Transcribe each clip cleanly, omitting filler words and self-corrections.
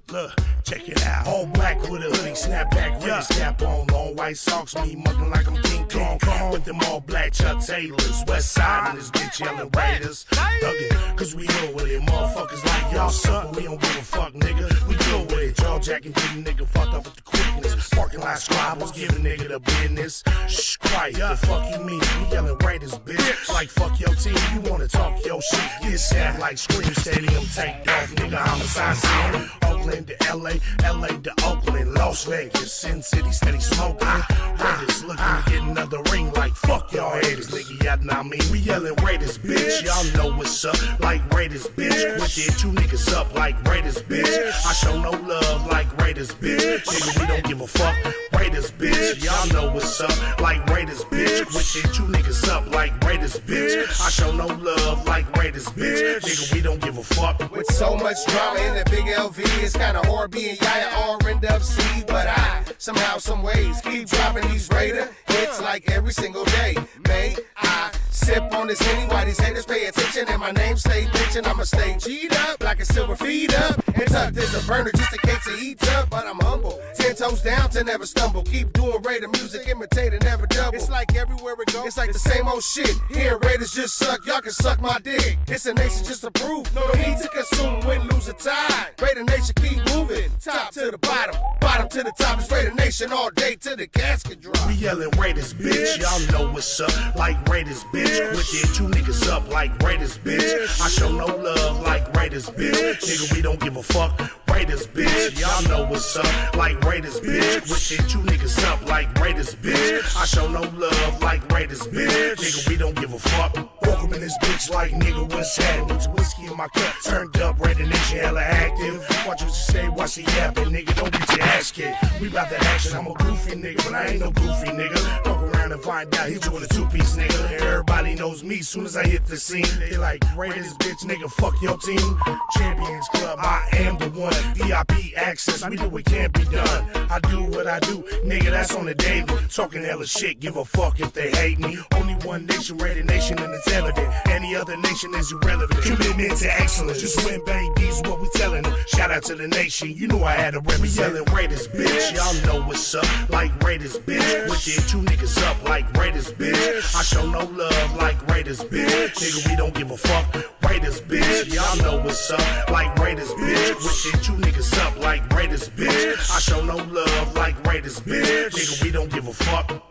Look, check it out. All black with a hoodie, snapback, Raiders cap on. Long white socks, me mugging like I'm King Kong. With them all black Chuck Taylors. West side and this bitch yelling Raiders. Thuggin', cause we ill with it. Motherfuckers like y'all suck, but we don't give a fuck, nigga. We deal with it. Jaw jacking, getting nigga fucked up with the quickness. Parking lot scribbles, giving nigga the business. Shh, quiet, the fuck you mean? We yelling Raiders, bitch. Like fuck your team, you wanna talk your shit. Get sad like Scream Stadium, take off, nigga. Homicide scene. Oakland to LA, LA to Oakland, Las Vegas, Sin City, steady smoking. Raiders looking to get another ring like fuck y'all haters, nigga. Y'all know I mean. We yelling Raiders, bitch. Y'all know what's up, like Raiders, bitch. With it, you niggas up like Raiders, bitch. I show no love like Raiders, bitch. Nigga, we don't give a fuck. Raiders, bitch. Y'all know what's up, like Raiders, bitch. With it, you niggas up like Raiders, bitch. I show no love like Raiders, bitch. Nigga, we don't give a fuck. With so much drama in the big LV, it's kinda hard being Yaya or end up C. But I, somehow, some ways, keep dropping these Raider hits like every single day. May I sip on this Henny while these haters pay attention and my name stay bitchin'. I'ma stay G'd up like a silver feed up and tucked as a burner just in case it heats up. But I'm humble, 10 toes down to never stumble. Keep doing Raider music, imitating, never double. It's like everywhere we go, it's like the same old shit. Here Raiders just suck, y'all can suck my dick. It's a nation just to prove, no need to consume, win, lose, or tie. Raider Nation keep moving, top to the bottom, bottom to the top. It's Raider Nation all day till the casket drop. We yelling Raiders, bitch. Y'all know what's up, like Raiders, bitch. With it, you niggas up like Raiders, bitch. I show no love like Raiders, bitch. Nigga, we don't give a fuck. Raiders, bitch. Y'all know what's up, like Raiders, bitch. With it, you niggas up like Raiders, bitch. I show no love like Raiders, bitch. Nigga, we don't give a fuck. Welcome in this bitch like nigga, what's happening? With whiskey in my cup, turned up, Raider Nation hella active. Watch what you say, watch the yapping, nigga. Don't get your ass kicked. We bout that action. I'm a goofy nigga, but I ain't no goofy nigga. Fuck around and find out, hit you with a two-piece nigga. Everybody knows me soon as I hit the scene. They like Raiders, bitch, nigga, fuck your team. Champions Club, I am the one. VIP access, we do what can't be done. I do what I do, nigga, that's on the daily. Talking hella shit, give a fuck if they hate me. Only one nation, Raider Nation, and it's evident. Any other nation is irrelevant. Commitment to excellence, just win, babies, what we telling them. Shout out to the nation, you know I had to represent. We yelling Raiders, bitch. Y'all know what's up, like Raiders, bitch. With it, you niggas up like Raiders, bitch. I show no love like Raiders, bitch. Nigga, we don't give a fuck. Raiders, bitch. Y'all know what's up, like Raiders, bitch. With it, you niggas up like Raiders, bitch. I show no love like Raiders, bitch. Nigga, we don't give a fuck.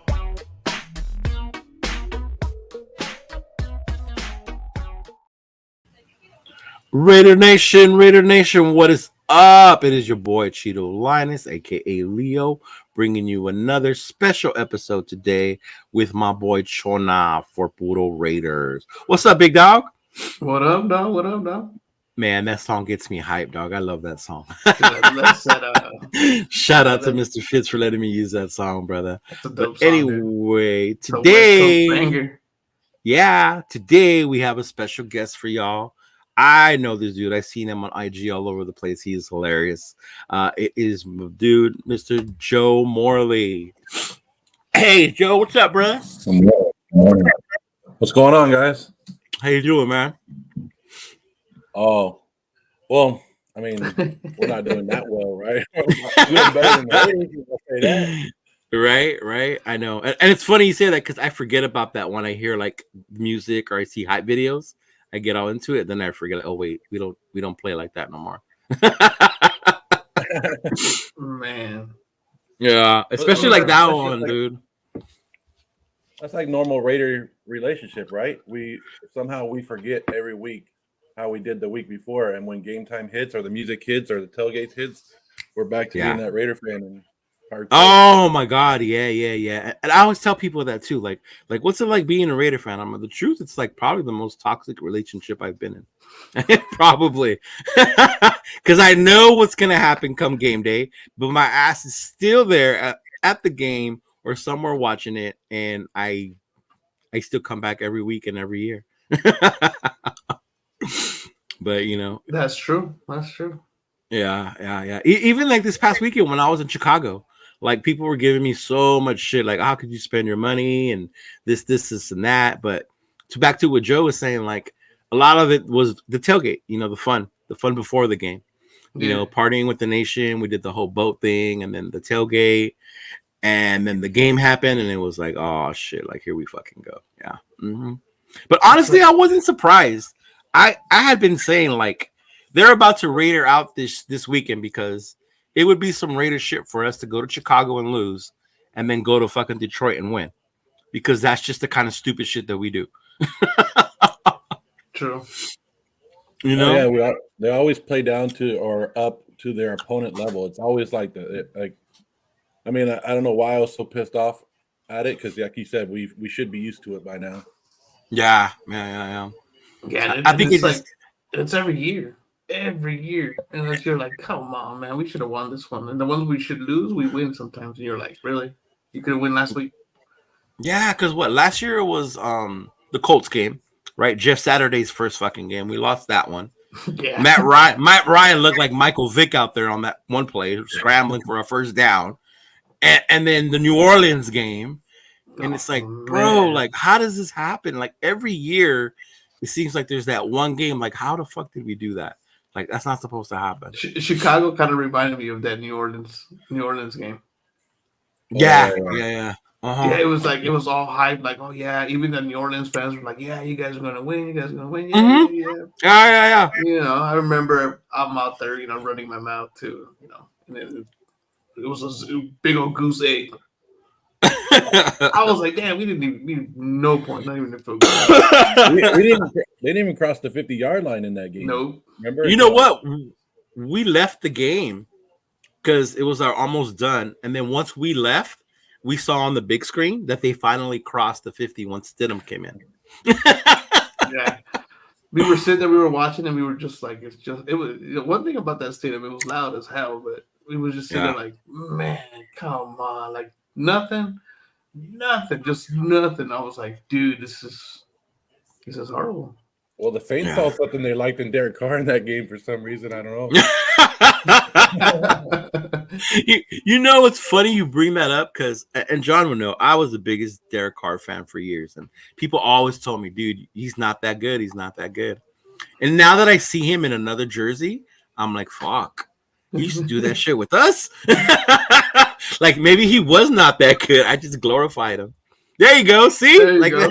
Raider Nation, what is up? It is your boy Cheeto Linus, aka Leo, bringing you another special episode today with my boy Chona for Puro Raiders. What's up, big dog? What up, dog? What up, dog? Man, that song gets me hyped, dog. I love that song. Let's Shout out to Mr. Fitz for letting me use that song, brother. That's a dope But song, anyway, dude. today we have a special guest for y'all. I know this dude. I've seen him on IG all over the place. He is hilarious. It is my dude, Mr. Joe Morley. Hey, Joe, what's up, brother? What's going on, guys? How you doing, man? Oh, well, I mean, we're not doing that well, right? We're doing better than the Raiders, I'll say that. Right. I know. And it's funny you say that because I forget about that when I hear like music or I see hype videos. I get all into it, then I forget. Oh wait, we don't play like that no more. Man, yeah, especially like that one, dude. That's like normal Raider relationship, right? We forget every week how we did the week before, and when game time hits, or the music hits, or the tailgates hits, we're back to being that Raider fan and hardcore. Oh my god, yeah. And I always tell people that too. Like what's it like being a Raider fan? I'm like, the truth, it's like probably the most toxic relationship I've been in. Probably. Because I know what's gonna happen come game day, but my ass is still there at the game or somewhere watching it, and I still come back every week and every year. But you know. That's true. Yeah. Even like this past weekend when I was in Chicago. Like people were giving me so much shit, like how could you spend your money and this and that. But back to what Joe was saying, like a lot of it was the tailgate, you know, the fun before the game. you know, partying with the nation. We did the whole boat thing, and then the tailgate, and then the game happened, and it was like, oh shit, like here we fucking go. Yeah. But honestly, I wasn't surprised. I had been saying like they're about to Raider out this weekend because it would be some Raider shit for us to go to Chicago and lose, and then go to fucking Detroit and win, because that's just the kind of stupid shit that we do. True. You know? Yeah, they always play down to or up to their opponent level. It's always like that. I mean, I don't know why I was so pissed off at it, because, like you said, we should be used to it by now. Yeah, I think it's every year, and you're like, come on, man, we should have won this one. And the ones we should lose, we win sometimes. And you're like, really? You could have won last week? Yeah, because last year was the Colts game, right? Jeff Saturday's first fucking game. We lost that one. Yeah. Matt Ryan looked like Michael Vick out there on that one play, scrambling for a first down. And then the New Orleans game. And it's like, bro, like, how does this happen? Like, every year, it seems like there's that one game. Like, how the fuck did we do that? Like, that's not supposed to happen. Chicago kind of reminded me of that New Orleans game. Yeah. Yeah, it was like, it was all hype. Like, oh, yeah, even the New Orleans fans were like, yeah, you guys are going to win. Yeah. Yeah. You know, I remember I'm out there, you know, running my mouth too, you know, and it was a big old goose egg. I was like, damn, we didn't no point, not even a field goal. They didn't even cross the 50-yard line in that game. Nope. Remember? You know what? We left the game because it was our almost done. And then once we left, we saw on the big screen that they finally crossed the 50 once Stidham came in. Yeah. We were sitting there, we were watching, and we were just like, it was, you know, one thing about that stadium, it was loud as hell, but we was just sitting there like, man, come on, like nothing, just nothing. I was like, dude, this is horrible. Well, the Saints saw something they liked in Derek Carr in that game for some reason. I don't know. You know, it's funny you bring that up because, and John would know, I was the biggest Derek Carr fan for years, and people always told me, dude, he's not that good. He's not that good. And now that I see him in another jersey, I'm like, fuck. He used to do that shit with us. Like, maybe he was not that good. I just glorified him. There you go. See? There you go.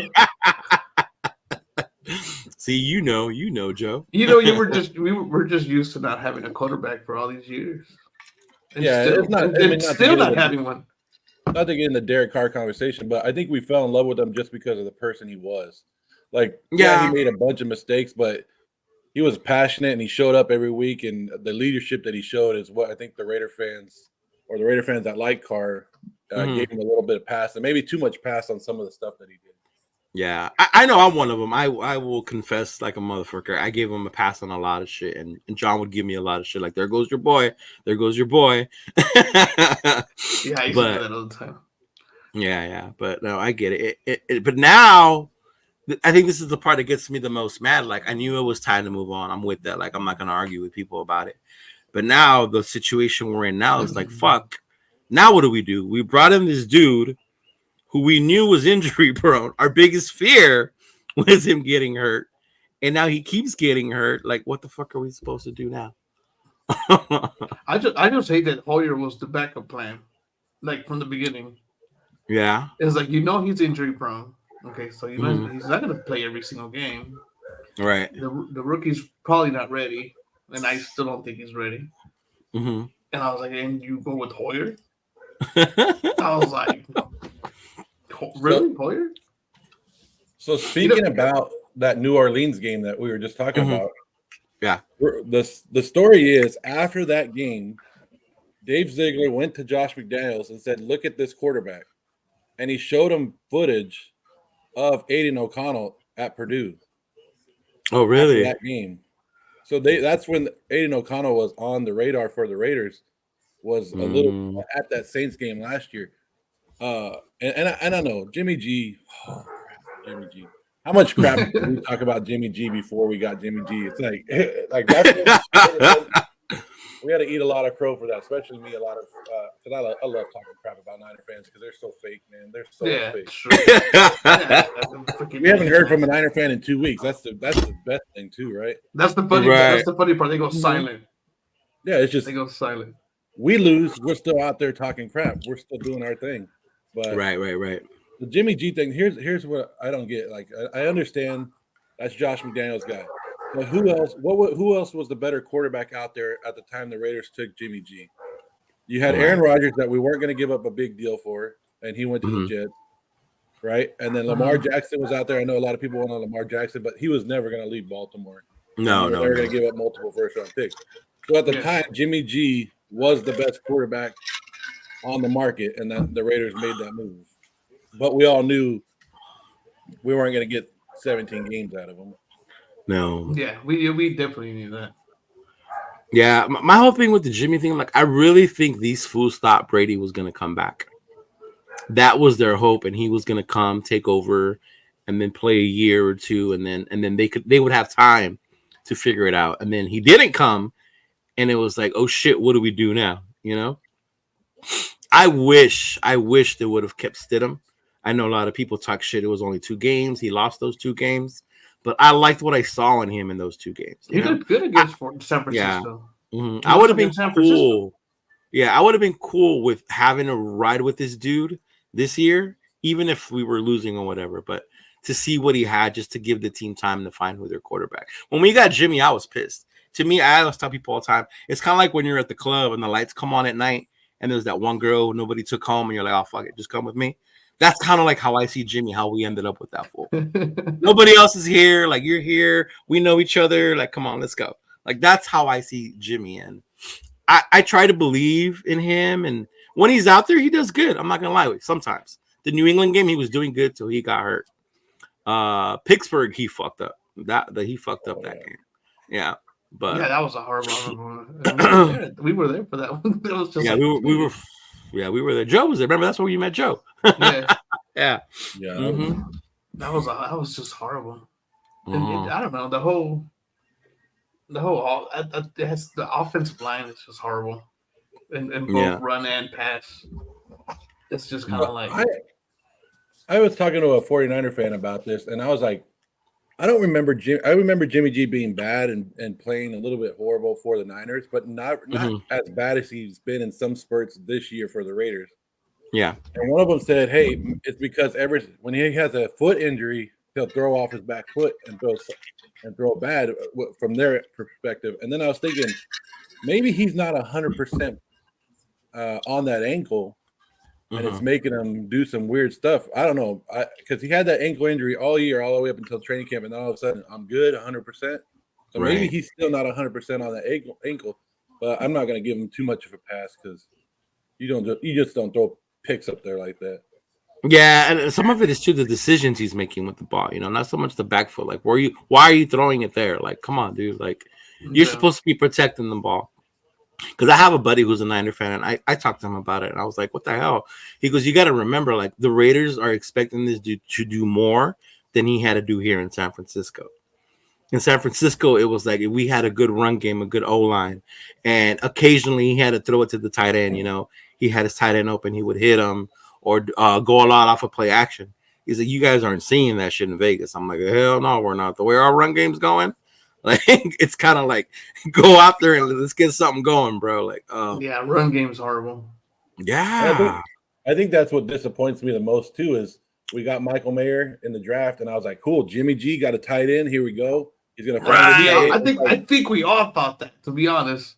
See, you know, Joe. You know, we were just used to not having a quarterback for all these years. And still not having one. Not to get in the Derek Carr conversation, but I think we fell in love with him just because of the person he was. Like, he made a bunch of mistakes, but he was passionate and he showed up every week, and the leadership that he showed is what I think the Raider fans that like Carr gave him a little bit of pass, and maybe too much pass on some of the stuff that he did. Yeah, I know I'm one of them. I will confess like a motherfucker. I gave him a pass on a lot of shit, and John would give me a lot of shit. Like, there goes your boy. There goes your boy. Yeah, I used to do that all the time. Yeah. But no, I get it. But now, I think this is the part that gets me the most mad. Like, I knew it was time to move on. I'm with that. Like, I'm not going to argue with people about it. But now the situation we're in now is like, fuck. Now what do? We brought in this dude who we knew was injury prone. Our biggest fear was him getting hurt. And now he keeps getting hurt. Like, what the fuck are we supposed to do now? I just hate that Hoyer was the backup plan. Like, from the beginning. Yeah. It's like, you know, he's injury prone. Okay, so you know he's not going to play every single game. Right. The rookie's probably not ready. And I still don't think he's ready. Mm-hmm. And I was like, and you go with Hoyer? I was like, really, Hoyer? So speaking about that New Orleans game that we were just talking about, the story is after that game, Dave Ziegler went to Josh McDaniels and said, "Look at this quarterback," and he showed him footage of Aiden O'Connell at Purdue. Oh, really? That game. So that's when Aiden O'Connell was on the radar for the Raiders. Was a little at that Saints game last year. And I know Jimmy G. Oh, crap, Jimmy G. How much crap did we talk about Jimmy G before we got Jimmy G? It's like that's we had to eat a lot of crow for that, especially me. A lot of because I love talking crap about Niner fans because they're so fake, man. They're so fake. True. We haven't heard from a Niner fan in 2 weeks. That's the best thing too, right? That's the funny. Right. That's the funny part. They go silent. Yeah, it's just They go silent. we lose. We're still out there talking crap. We're still doing our thing. But Right. the Jimmy G thing, here's what I don't get. Like I understand that's Josh McDaniels' guy. But who else? Who else was the better quarterback out there at the time the Raiders took Jimmy G? You had Aaron Rodgers that we weren't going to give up a big deal for, and he went to the Jets, right? And then Lamar Jackson was out there. I know a lot of people want on Lamar Jackson, but he was never going to leave Baltimore. No. They were going to give up multiple first-round picks. So at the time, Jimmy G was the best quarterback on the market, and the Raiders made that move. But we all knew we weren't going to get 17 games out of him. No. Yeah, we definitely knew that. Yeah, my whole thing with the Jimmy thing, like I really think these fools thought Brady was going to come back. That was their hope, and he was going to come, take over, and then play a year or two, and then they would have time to figure it out. And then he didn't come, and it was like, oh shit, what do we do now? You know, I wish they would have kept Stidham. I know a lot of people talk shit. It was only 2 games. He lost those 2 games. But I liked what I saw in him in those 2 games. He did good against San Francisco. Yeah. Mm-hmm. I would have been cool. Yeah, I would have been cool with having a ride with this dude this year, even if we were losing or whatever. But to see what he had, just to give the team time to find who their quarterback. When we got Jimmy, I was pissed. To me, I always tell people all the time, it's kind of like when you're at the club and the lights come on at night and there's that one girl nobody took home and you're like, oh, fuck it, just come with me. That's kind of like how I see Jimmy, how we ended up with that fool. Nobody else is here. Like, you're here. We know each other. Like, come on, let's go. Like, that's how I see Jimmy. And I try to believe in him. And when he's out there, he does good. I'm not going to lie with you. Sometimes. The New England game, he was doing good till he got hurt. Pittsburgh, he fucked up. He fucked up that game. Yeah. But yeah, that was a horrible one. We were there for that one. It was just we were there. Joe was there. Remember, that's where you met Joe. Yeah. Mm-hmm. That was just horrible. Mm-hmm. And I don't know, the whole the offensive line is just horrible, and both run and pass. It's just kind of like I was talking to a 49er fan about this, and I was like, I remember Jimmy G being bad and playing a little bit horrible for the Niners, but not as bad as he's been in some spurts this year for the Raiders. Yeah. And one of them said, hey, it's because when he has a foot injury, he'll throw off his back foot and throw bad from their perspective. And then I was thinking, maybe he's not 100% on that ankle, and it's making him do some weird stuff. I don't know, because he had that ankle injury all year, all the way up until training camp, and then all of a sudden, I'm good 100%. So maybe he's still not 100% on that ankle, but I'm not going to give him too much of a pass because you just don't throw picks up there like that. Yeah, and some of it is too the decisions he's making with the ball. You know, not so much the back foot. Like, why are you throwing it there? Like, come on, dude. Like, you're supposed to be protecting the ball. Because I have a buddy who's a Niner fan, and I talked to him about it, and I was like, what the hell? He goes, you got to remember, like, the Raiders are expecting this dude to do more than he had to do here in San Francisco. In San Francisco, it was like we had a good run game, a good O-line, and occasionally he had to throw it to the tight end. You know, he had his tight end open, he would hit him or go a lot off of play action. He's like, you guys aren't seeing that shit in Vegas. I'm like, hell no, we're not. The way our run game's going, like, it's kind of like, go out there and let's get something going, bro. Like, run game's horrible. Yeah. I think that's what disappoints me the most too is we got Michael Mayer in the draft, and I was like, cool, Jimmy G got a tight end. Here we go. He's gonna find I think we all thought that, to be honest.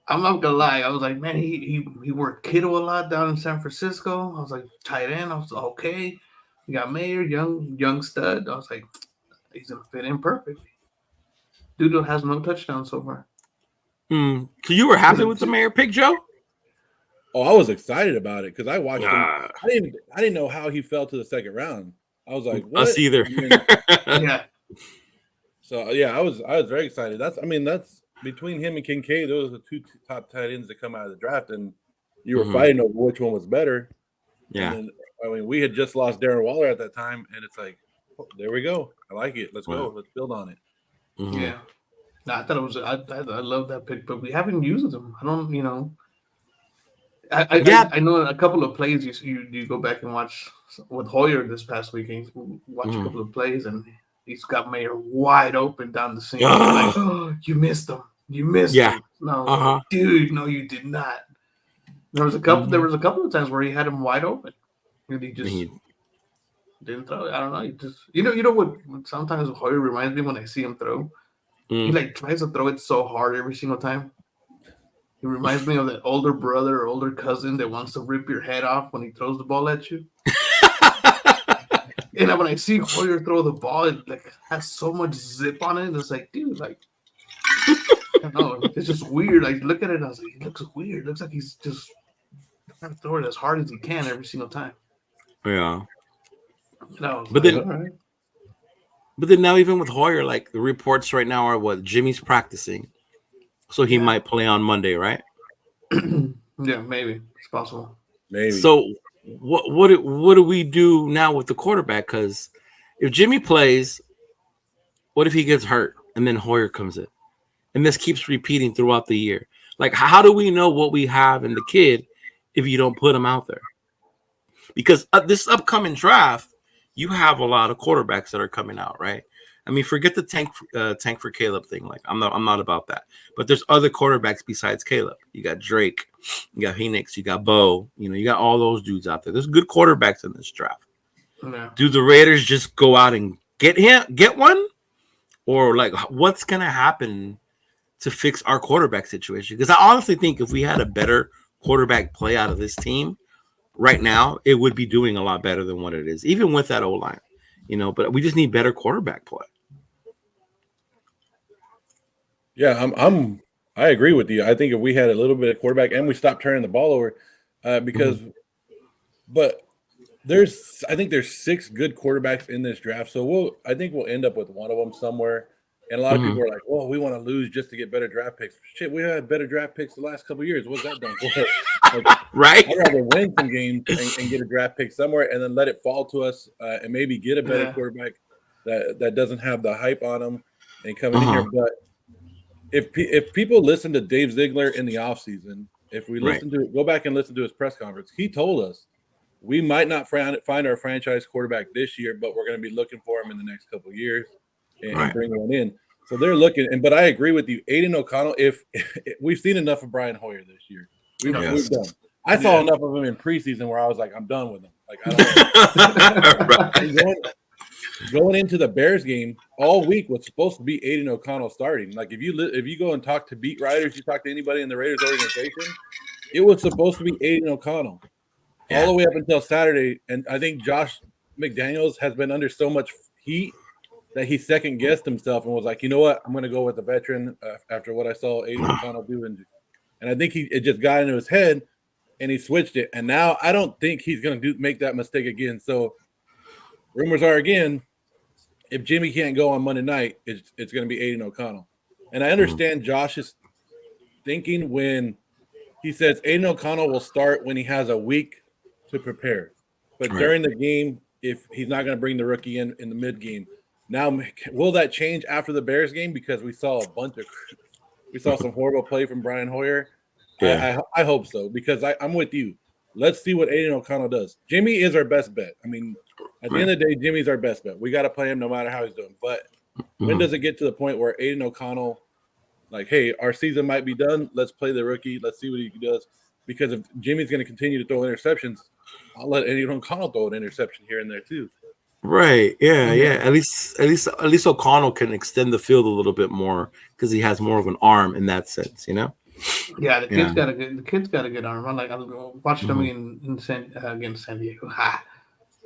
I'm not gonna lie. I was like, man, he worked Kittle a lot down in San Francisco. I was like, tight end. I was like, okay. We got Mayer, young stud. I was like, he's gonna fit in perfectly. Dude has no touchdowns so far. So you were happy with the Mayer pick, Joe? Oh, I was excited about it because I watched him. I didn't know how he fell to the second round. I was like, what? Us either. Yeah. So yeah, I was very excited. That's between him and Kincaid, those are the 2 top tight ends that come out of the draft, and you were fighting over which one was better. Yeah. And then, we had just lost Darren Waller at that time, and it's like, oh, there we go. I like it. Let's go. Let's build on it. Mm-hmm. Yeah. No, I thought it was. I love that pick, but we haven't used them. I don't. You know. I know a couple of plays. You go back and watch with Hoyer this past weekend. Watch a couple of plays and. He's got Mayer wide open down the seam. Like, oh, you missed him. You missed Yeah. him. No, Uh-huh. dude, no, you did not. There was a couple. There was a couple of times where he had him wide open, and he just didn't throw it. I don't know. He just, you know what? Sometimes Hoyer reminds me when I see him throw. He like tries to throw it so hard every single time. He reminds me of that older brother or older cousin that wants to rip your head off when he throws the ball at you. And when I see Hoyer throw the ball, it like has so much zip on it. It's like, dude, like, I don't know. It's just weird. Like, look at it. I was like, it looks weird. It looks like he's just trying to throw it as hard as he can every single time. Yeah. No, But like, then, all right. but then now even with Hoyer, like the reports right now are what Jimmy's practicing, so he might play on Monday, right? Yeah, maybe it's possible. Maybe. So what do we do now with the quarterback? Because if Jimmy plays, what if he gets hurt and then Hoyer comes in, and this keeps repeating throughout the year? Like, how do we know what we have in the kid if you don't put him out there? Because this upcoming draft, you have a lot of quarterbacks that are coming out, right? I mean, forget the tank for Caleb thing. Like, I'm not about that. But there's other quarterbacks besides Caleb. You got Drake, you got Phoenix, you got Bo. You know, you got all those dudes out there. There's good quarterbacks in this draft. Yeah. Do the Raiders just go out and get one, or like what's gonna happen to fix our quarterback situation? Because I honestly think if we had a better quarterback play out of this team right now, it would be doing a lot better than what it is, even with that O-line, you know, but we just need better quarterback play. Yeah, I agree with you. I think if we had a little bit of quarterback and we stopped turning the ball over, but I think there's 6 good quarterbacks in this draft. So I think we'll end up with one of them somewhere. And a lot of people are like, "Well, we want to lose just to get better draft picks." Shit, we had better draft picks the last couple of years. What's that done for? Like, Right? I'd rather win some games and get a draft pick somewhere, and then let it fall to us, and maybe get a better quarterback that doesn't have the hype on him and coming in here. But if people listen to Dave Ziegler in the offseason, if we go back and listen to his press conference, he told us we might not find our franchise quarterback this year, but we're going to be looking for him in the next couple of years and bring one in. So they're looking, but I agree with you, Aiden O'Connell. If we've seen enough of Brian Hoyer this year, we've done. I saw enough of him in preseason where I was like, I'm done with him. Like, I don't. Going into the Bears game all week was supposed to be Aiden O'Connell starting. Like, if you go and talk to beat writers, you talk to anybody in the Raiders organization, it was supposed to be Aiden O'Connell all the way up until Saturday. And I think Josh McDaniels has been under so much heat that he second guessed himself and was like, you know what, I'm going to go with the veteran after what I saw Aiden O'Connell do. And I think it just got into his head and he switched it. And now I don't think he's going to make that mistake again. So rumors are, again, if Jimmy can't go on Monday night, it's going to be Aiden O'Connell. And I understand Josh's thinking when he says Aiden O'Connell will start when he has a week to prepare. But during the game, if he's not going to bring the rookie in the mid game, now will that change after the Bears game? Because we saw some horrible play from Brian Hoyer. Yeah. I hope so, because I'm with you. Let's see what Aiden O'Connell does. Jimmy is our best bet. I mean, at the end of the day, Jimmy's our best bet. We got to play him no matter how he's doing. But when does it get to the point where Aiden O'Connell, like, hey, our season might be done. Let's play the rookie. Let's see what he does. Because if Jimmy's going to continue to throw interceptions, I'll let Aiden O'Connell throw an interception here and there too. Right. Yeah. Yeah. At least O'Connell can extend the field a little bit more because he has more of an arm in that sense, you know? Yeah, the kid's got a good arm. I watched him against San Diego.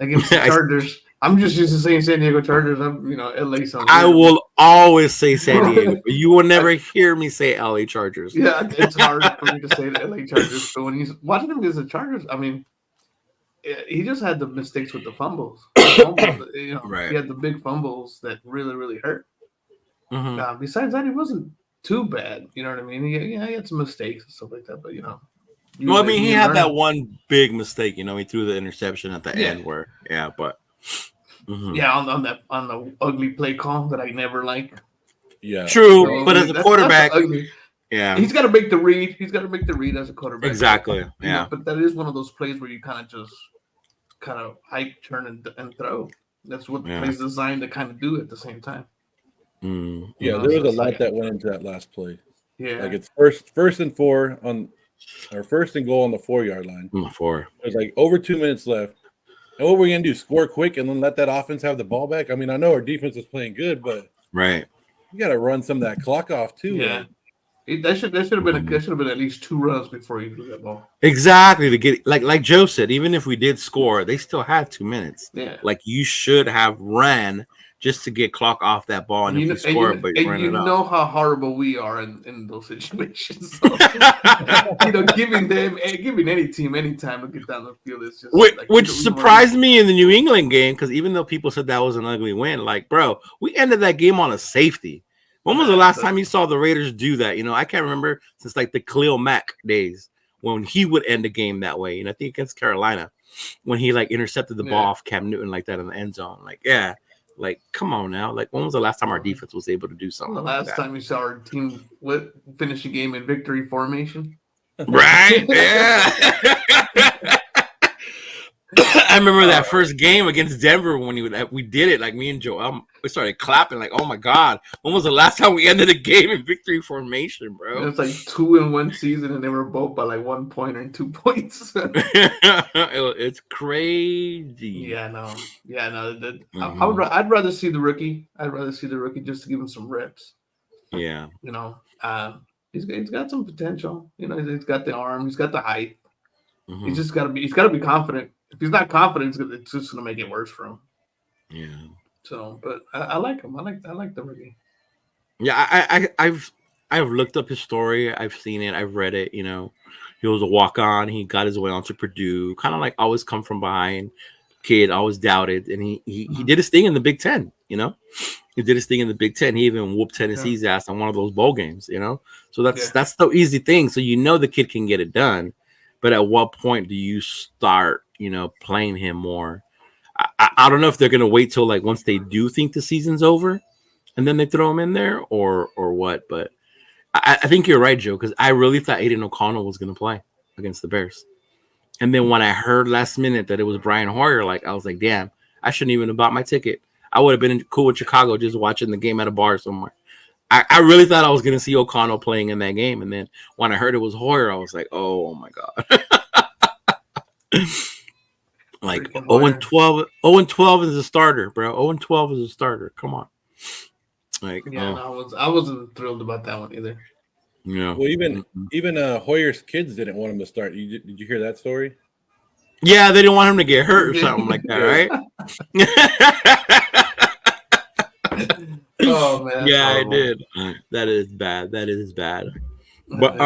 Against the Chargers. I'm just used to saying San Diego Chargers. I'm LA something. I will always say San Diego, but you will never hear me say LA Chargers. Yeah, it's hard for me to say the LA Chargers. But when he's watching him against the Chargers, I mean, he just had the mistakes with the fumbles. He had the big fumbles that really, really hurt. Besides that, he wasn't too bad. You know what I mean? He had some mistakes and stuff like that, but well, I mean, he had that one big mistake. He threw the interception at the end where, on the ugly play call that I never like. Yeah, true. But as a quarterback, he's got to make the read. He's got to make the read as a quarterback. Exactly. But that is one of those plays where you kind of hike, turn, and throw. That's what the play's designed to kind of do at the same time. There was a lot that went into that last play. Yeah. Like it's first and 4 on or first and goal on the 4-yard line. 4. There's like over 2 minutes left. And what we're gonna do? Score quick and then let that offense have the ball back? I mean, I know our defense is playing good, but Right. you got to run some of that clock off too. Yeah. That should have been at least 2 runs before you lose that ball. Exactly, to get like Joe said, even if we did score, they still had 2 minutes. Yeah. Like you should have ran just to get clock off that ball, and if we score, but you ran it up. know how horrible we are in those situations. So, giving any team any time to get down the field is just which surprised me in the New England game, because even though people said that was an ugly win, like, bro, we ended that game on a safety. When was the last time you saw the Raiders do that? I can't remember since like the Khalil Mack days when he would end a game that way. I think against Carolina when he like intercepted the ball off Cam Newton like that in the end zone. Like, yeah, like come on now. Like, when was the last time our defense was able to do something? The last time you saw our team finish a game in victory formation, right? Yeah. I remember that first game against Denver when we did it. Like me and Joel, we started clapping. Like, oh my god, when was the last time we ended a game in victory formation, bro? It was like 2 in one season, and they were both by like 1 point or 2 points. It's crazy. Yeah, no. I'd rather see the rookie. I'd rather see the rookie just to give him some reps. Yeah. He's got some potential. He's got the arm. He's got the height. Mm-hmm. He's got to be confident. If he's not confident, it's just going to make it worse for him. Yeah. So, but I like him. I like the rookie. Yeah, I've looked up his story. I've seen it. I've read it. He was a walk-on. He got his way onto Purdue. Kind of like always come from behind kid. Always doubted, and he did his thing in the Big Ten. He did his thing in the Big Ten. He even whooped Tennessee's ass on one of those bowl games. So that's the easy thing. So the kid can get it done. But at what point do you start, playing him more? I don't know if they're going to wait till like once they do think the season's over and then they throw him in there or what. But I think you're right, Joe, because I really thought Aiden O'Connell was going to play against the Bears. And then when I heard last minute that it was Brian Hoyer, I was like, damn, I shouldn't even have bought my ticket. I would have been cool in Chicago just watching the game at a bar somewhere. I really thought I was going to see O'Connell playing in that game. And then when I heard it was Hoyer, I was like, oh my God. Like 0-12 is a starter, bro. 0-12 is a starter. Come on. I wasn't thrilled about that one either. Yeah. Well, even Hoyer's kids didn't want him to start. Did you hear that story? Yeah, they didn't want him to get hurt or something like that, right? Oh man. Yeah, I did. That is bad. But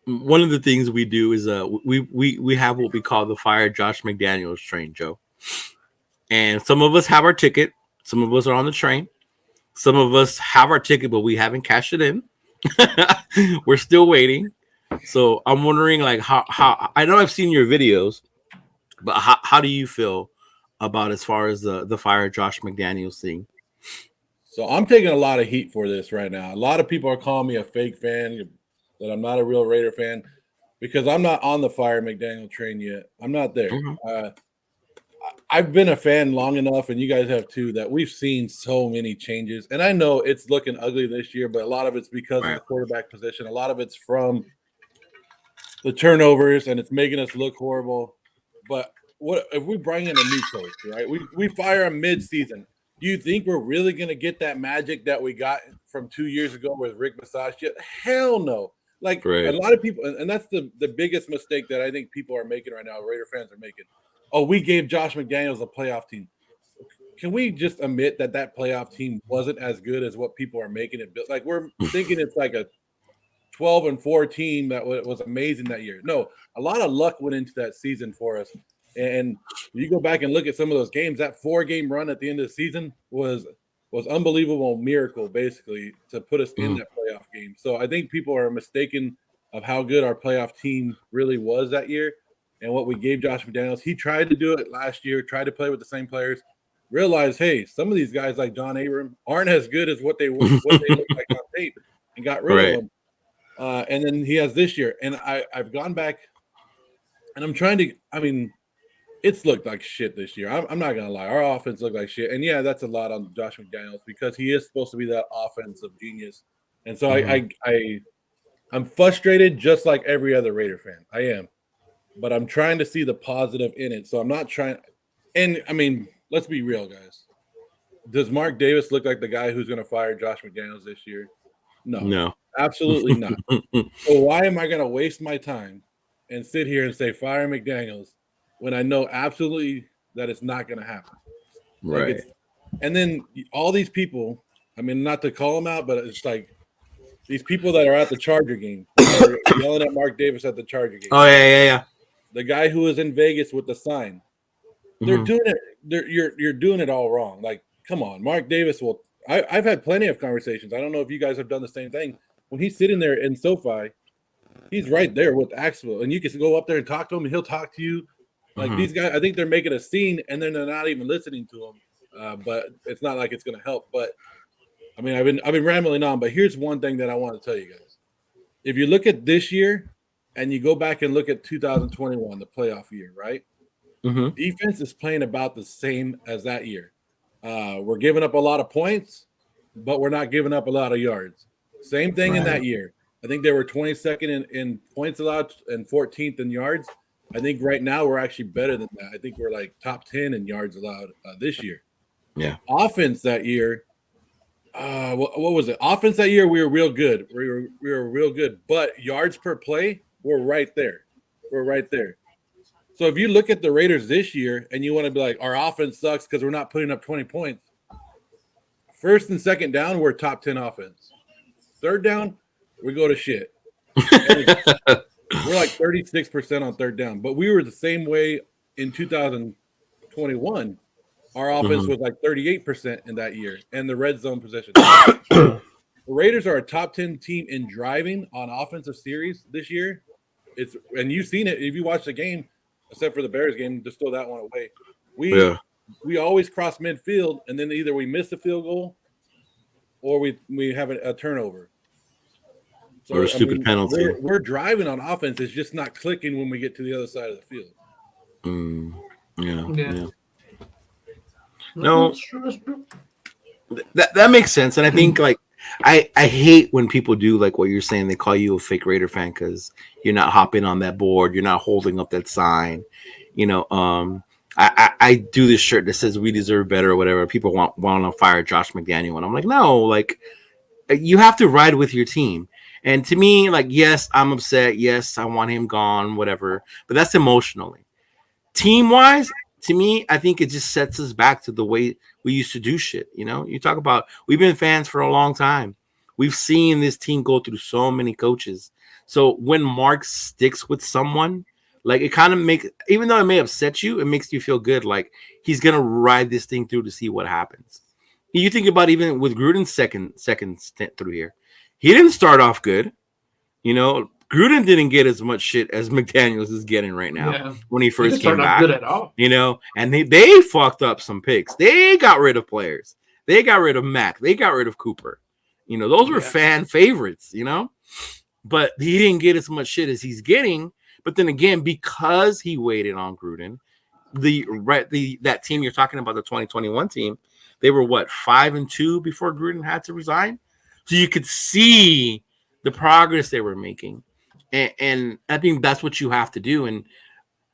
one of the things we do is we have what we call the Fire Josh McDaniels train, Joe. And some of us have our ticket. Some of us are on the train. Some of us have our ticket, but we haven't cashed it in. We're still waiting. So I'm wondering, like, how I know I've seen your videos, but how do you feel about as far as the Fire Josh McDaniels thing? So I'm taking a lot of heat for this right now. A lot of people are calling me a fake fan, that I'm not a real Raider fan, because I'm not on the Fire McDaniel train yet. I'm not there. Mm-hmm. I've been a fan long enough, and you guys have too, that we've seen so many changes. And I know it's looking ugly this year, but a lot of it's because of the quarterback position. A lot of it's from the turnovers, and it's making us look horrible. But what if we bring in a new coach, right? We fire him mid-season. Do you think we're really going to get that magic that we got from 2 years ago with Rick Massage? Hell no. Like a lot of people, and that's the biggest mistake that I think people are making right now, Raider fans are making. Oh, we gave Josh McDaniels a playoff team. Can we just admit that playoff team wasn't as good as what people are making it? Like, we're thinking it's like a 12-4 team that was amazing that year. No, a lot of luck went into that season for us. And you go back and look at some of those games, that 4-game run at the end of the season was unbelievable miracle, basically, to put us in that playoff game. So I think people are mistaken of how good our playoff team really was that year and what we gave Josh McDaniels. He tried to do it last year, tried to play with the same players, realized, hey, some of these guys like John Abram aren't as good as what they look like on tape, and got rid of them. And then he has this year. And I've gone back, and I'm trying to – I mean – it's looked like shit this year. I'm not going to lie. Our offense looked like shit. And, yeah, that's a lot on Josh McDaniels because he is supposed to be that offensive genius. And so I'm frustrated just like every other Raider fan. I am. But I'm trying to see the positive in it. So I'm not trying. And I mean, let's be real, guys. Does Mark Davis look like the guy who's going to fire Josh McDaniels this year? No. Absolutely not. So why am I going to waste my time and sit here and say fire McDaniels when I know absolutely that it's not going to happen? Right. And then all these people, I mean, not to call them out, but it's like these people that are at the Charger game are yelling at Mark Davis at the Charger game. Oh, yeah. The guy who was in Vegas with the sign. They're doing it. You're doing it all wrong. Like, come on, Mark Davis will. I've had plenty of conversations. I don't know if you guys have done the same thing. When he's sitting there in SoFi, he's right there with Axel, and you can go up there and talk to him, and he'll talk to you. Like these guys, I think they're making a scene, and then they're not even listening to him. But it's not like it's going to help. But I mean, I've been rambling on. But here's one thing that I want to tell you guys: if you look at this year, and you go back and look at 2021, the playoff year, right? Defense is playing about the same as that year. We're giving up a lot of points, but we're not giving up a lot of yards. Same thing in that year. I think they were 22nd in points allowed and 14th in yards. I think right now we're actually better than that. I think we're like top 10 in yards allowed this year. Yeah. Offense that year, what was it? Offense that year, we were real good. We were real good. But yards per play, we're right there. We're right there. So if you look at the Raiders this year and you want to be like, our offense sucks because we're not putting up 20 points. First and second down, we're top 10 offense. Third down, we go to shit. We're like 36% on third down. But we were the same way in 2021. Our offense was like 38% in that year and the red zone possession. The Raiders are a top 10 team in driving on offensive series this year. And you've seen it if you watch the game. Except for the Bears game, just throw that one away. We always cross midfield, and then either we miss a field goal or we have a turnover. So, or a stupid penalty. We're driving on offense. It's just not clicking when we get to the other side of the field. Yeah. No, that makes sense. And I think like I hate when people do like what you're saying. They call you a fake Raider fan because you're not hopping on that board. You're not holding up that sign. You know, I do this shirt that says "We deserve better" or whatever. People want to fire Josh McDaniel, and I'm like, no, like you have to ride with your team. And to me, like, yes, I'm upset. Yes, I want him gone, whatever. But that's emotionally. Team wise, to me, I think it just sets us back to the way we used to do shit. You know, you talk about we've been fans for a long time. We've seen this team go through so many coaches. So when Mark sticks with someone, like it kind of makes, even though it may upset you, it makes you feel good. Like he's gonna ride this thing through to see what happens. You think about even with Gruden's second stint through here, he didn't start off good. You know, Gruden didn't get as much shit as McDaniels is getting right now when he first came back. Good at all. You know, and they fucked up some picks. They got rid of players. They got rid of Mack. They got rid of Cooper. You know, those were fan favorites, you know, but he didn't get as much shit as he's getting. But then again, because he waited on Gruden, that team you're talking about, the 2021 team, they were 5-2 before Gruden had to resign. So you could see the progress they were making. And I think that's what you have to do. And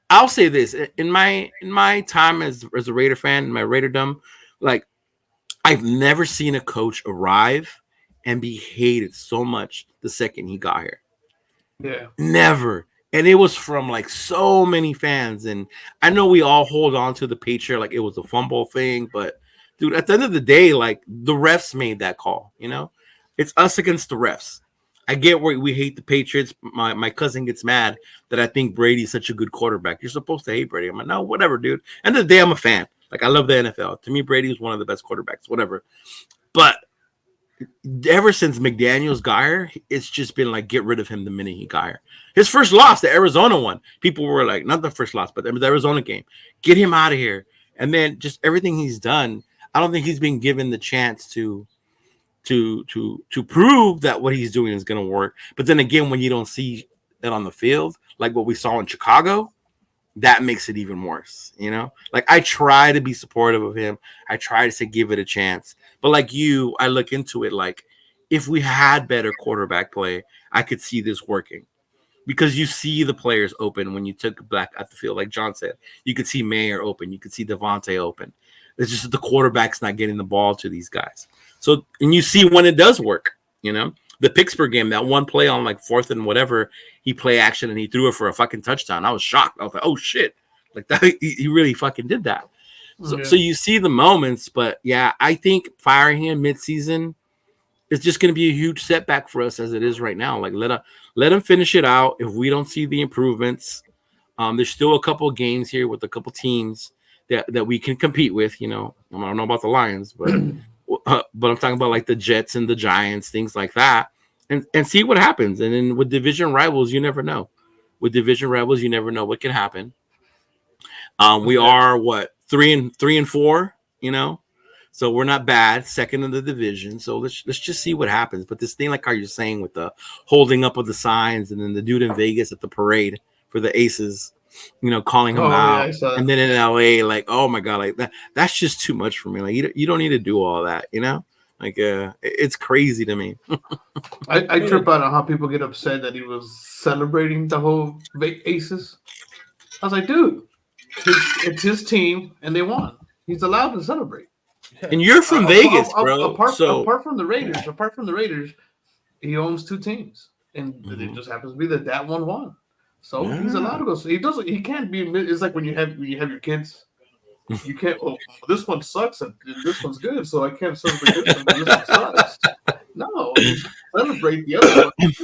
I'll say this, in my time as a Raider fan, in my Raiderdom, like I've never seen a coach arrive and be hated so much the second he got here. Yeah. Never. And it was from like so many fans. And I know we all hold on to the Patriot like it was a fumble thing, but dude, at the end of the day, like the refs made that call, you know? It's us against the refs. I get where we hate the Patriots. My cousin gets mad that I think Brady's such a good quarterback. You're supposed to hate Brady. I'm like, no, whatever, dude. End of the day, I'm a fan. Like, I love the NFL. To me, Brady is one of the best quarterbacks, whatever. But ever since McDaniels got here, it's just been like, get rid of him the minute he got here. His first loss, the Arizona one, people were like, not the first loss, but the Arizona game. Get him out of here. And then just everything he's done, I don't think he's been given the chance to prove that what he's doing is going to work. But then again, when you don't see it on the field, like what we saw in Chicago, that makes it even worse, you know? Like, I try to be supportive of him. I try to say, give it a chance. But like you, I look into it like, if we had better quarterback play, I could see this working. Because you see the players open when you took Black at the field, like John said. You could see Mayer open. You could see Devontae open. It's just that the quarterback's not getting the ball to these guys. So, and you see when it does work, The Pittsburgh game, that one play on like 4th and whatever, he play action and he threw it for a fucking touchdown. I was shocked. I was like, oh shit. Like that, he really fucking did that. So you see the moments, but yeah, I think firing him midseason is just going to be a huge setback for us as it is right now. Like let him finish it out. If we don't see the improvements, there's still a couple of games here with a couple teams that we can compete with. I don't know about the Lions, but I'm talking about like the Jets and the Giants, things like that, and see what happens. And then with division rivals, you never know. With division rivals, you never know what can happen. We are 3-4, So we're not bad, second in the division. So let's just see what happens. But this thing, like how you're saying, with the holding up of the signs, and then the dude in Vegas at the parade for the Aces, calling him out, and then in LA, like, oh my god, like that's just too much for me. Like you don't need to do all that, Like it's crazy to me. I trip out on how people get upset that he was celebrating the whole Aces. I was like, dude, it's his team and they won. He's allowed to celebrate. And you're from Vegas, bro. Apart from the Raiders, he owns 2 teams, and it just happens to be that one won. So he's allowed to go. So he can't be. It's like when you have your kids. You can't. Oh, this one sucks and this one's good, so I can't celebrate this one. This one sucks. No, celebrate the other one. He's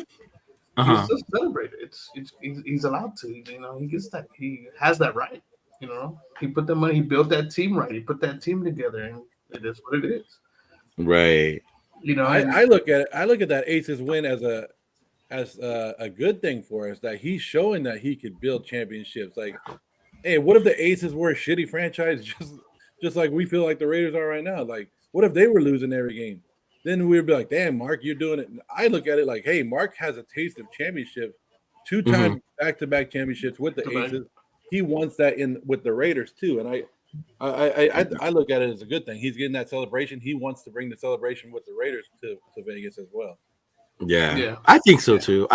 just celebrate it. He's allowed to. He gets that. He has that right. He put the money. He built that team right. He put that team together, and it is what it is. Right. I look at it. I look at that Aces win as a good thing for us, that he's showing that he could build championships. Like, hey, what if the Aces were a shitty franchise, just like we feel like the Raiders are right now? Like, what if they were losing every game? Then we'd be like, damn, Mark, you're doing it. And I look at it like, hey, Mark has a taste of championship, 2-time back-to-back championships with the Aces. He wants that in with the Raiders too, and I look at it as a good thing. He's getting that celebration. He wants to bring the celebration with the Raiders to Vegas as well. Yeah, I think so too.